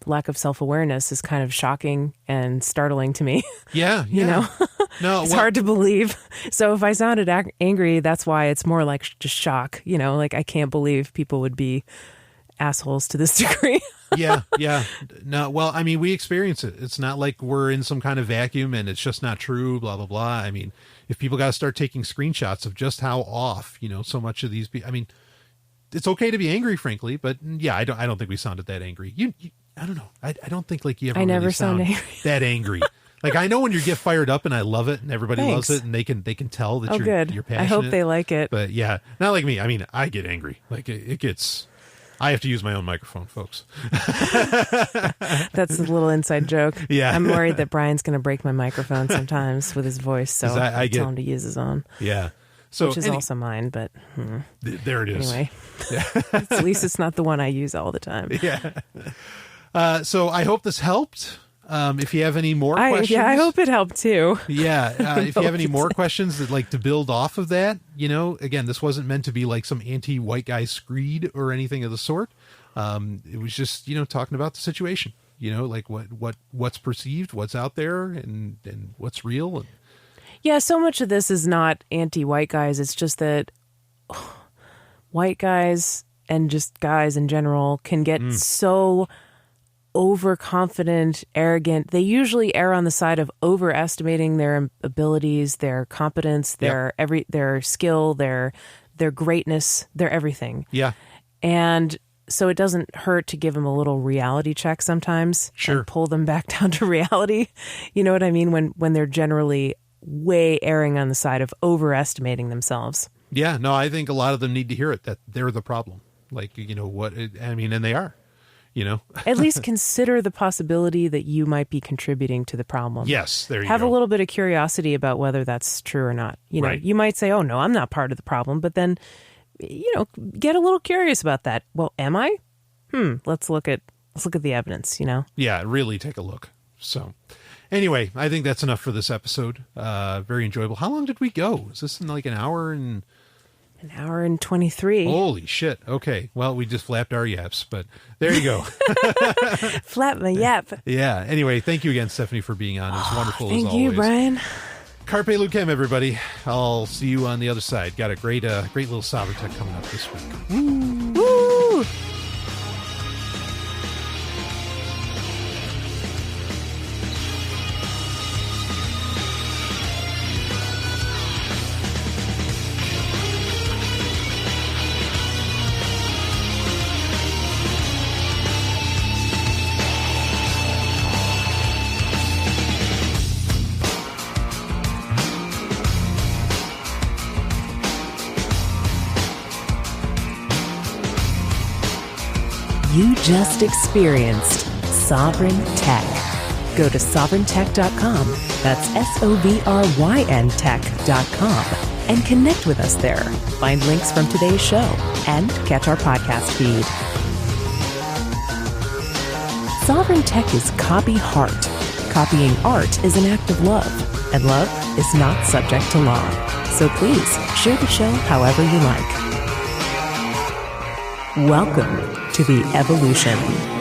lack of self-awareness is kind of shocking and startling to me. Yeah. No, it's hard to believe. So if I sounded angry, that's why. It's more like just shock. Like I can't believe people would be assholes to this degree. Yeah. No, well, I mean, we experience it. It's not like we're in some kind of vacuum and it's just not true, blah, blah, blah. I mean, if people got to start taking screenshots of just how off, so much of these people, I mean, it's okay to be angry, frankly, but yeah, I don't think we sounded that angry. You I don't know. I don't think like you ever never really sound angry. That angry. Like, I know when you get fired up, and I love it, and everybody loves it, and they can tell that you're passionate. I hope they like it. But yeah, not like me. I mean, I get angry. Like it gets. I have to use my own microphone, folks. That's a little inside joke. Yeah. I'm worried that Brian's going to break my microphone sometimes with his voice, so I tell him to use his own. Yeah. So, which is also mine, but... there it is. Anyway. At least it's not the one I use all the time. Yeah. So I hope this helped. If you have any more questions... Yeah, I hope it helped too. Yeah. If you have any more questions that like to build off of that, again, this wasn't meant to be like some anti-white guy screed or anything of the sort. It was just, talking about the situation, like what's perceived, what's out there, and what's real. And... Yeah, so much of this is not anti-white guys. It's just that white guys and just guys in general can get so overconfident, arrogant. They usually err on the side of overestimating their abilities, their competence, their skill, their greatness, their everything. Yeah. And so it doesn't hurt to give them a little reality check sometimes. Sure. And pull them back down to reality. You know what I mean? When they're generally way erring on the side of overestimating themselves. Yeah, no, I think a lot of them need to hear it, that they're the problem. Like, and they are. At least consider the possibility that you might be contributing to the problem. Yes, there you go. Have a little bit of curiosity about whether that's true or not. Right. You might say, "Oh no, I'm not part of the problem," but then, get a little curious about that. Well, am I? Let's look at the evidence. Yeah, really take a look. So, anyway, I think that's enough for this episode. Very enjoyable. How long did we go? Is this in like an hour and? An hour and 23. Holy shit. Okay. Well, we just flapped our yaps, but there you go. Flap my yap. Yeah. Anyway, thank you again, Stephanie, for being on. It's wonderful as always. Thank you, Brian. Carpe Lucem, everybody. I'll see you on the other side. Got a great little Sobertech coming up this week. Woo! Woo! You just experienced Sovereign Tech. Go to sovereigntech.com, that's SOVRYN tech.com, and connect with us there. Find links from today's show and catch our podcast feed. Sovereign Tech is copy heart. Copying art is an act of love, and love is not subject to law. So please share the show however you like. Welcome to the evolution.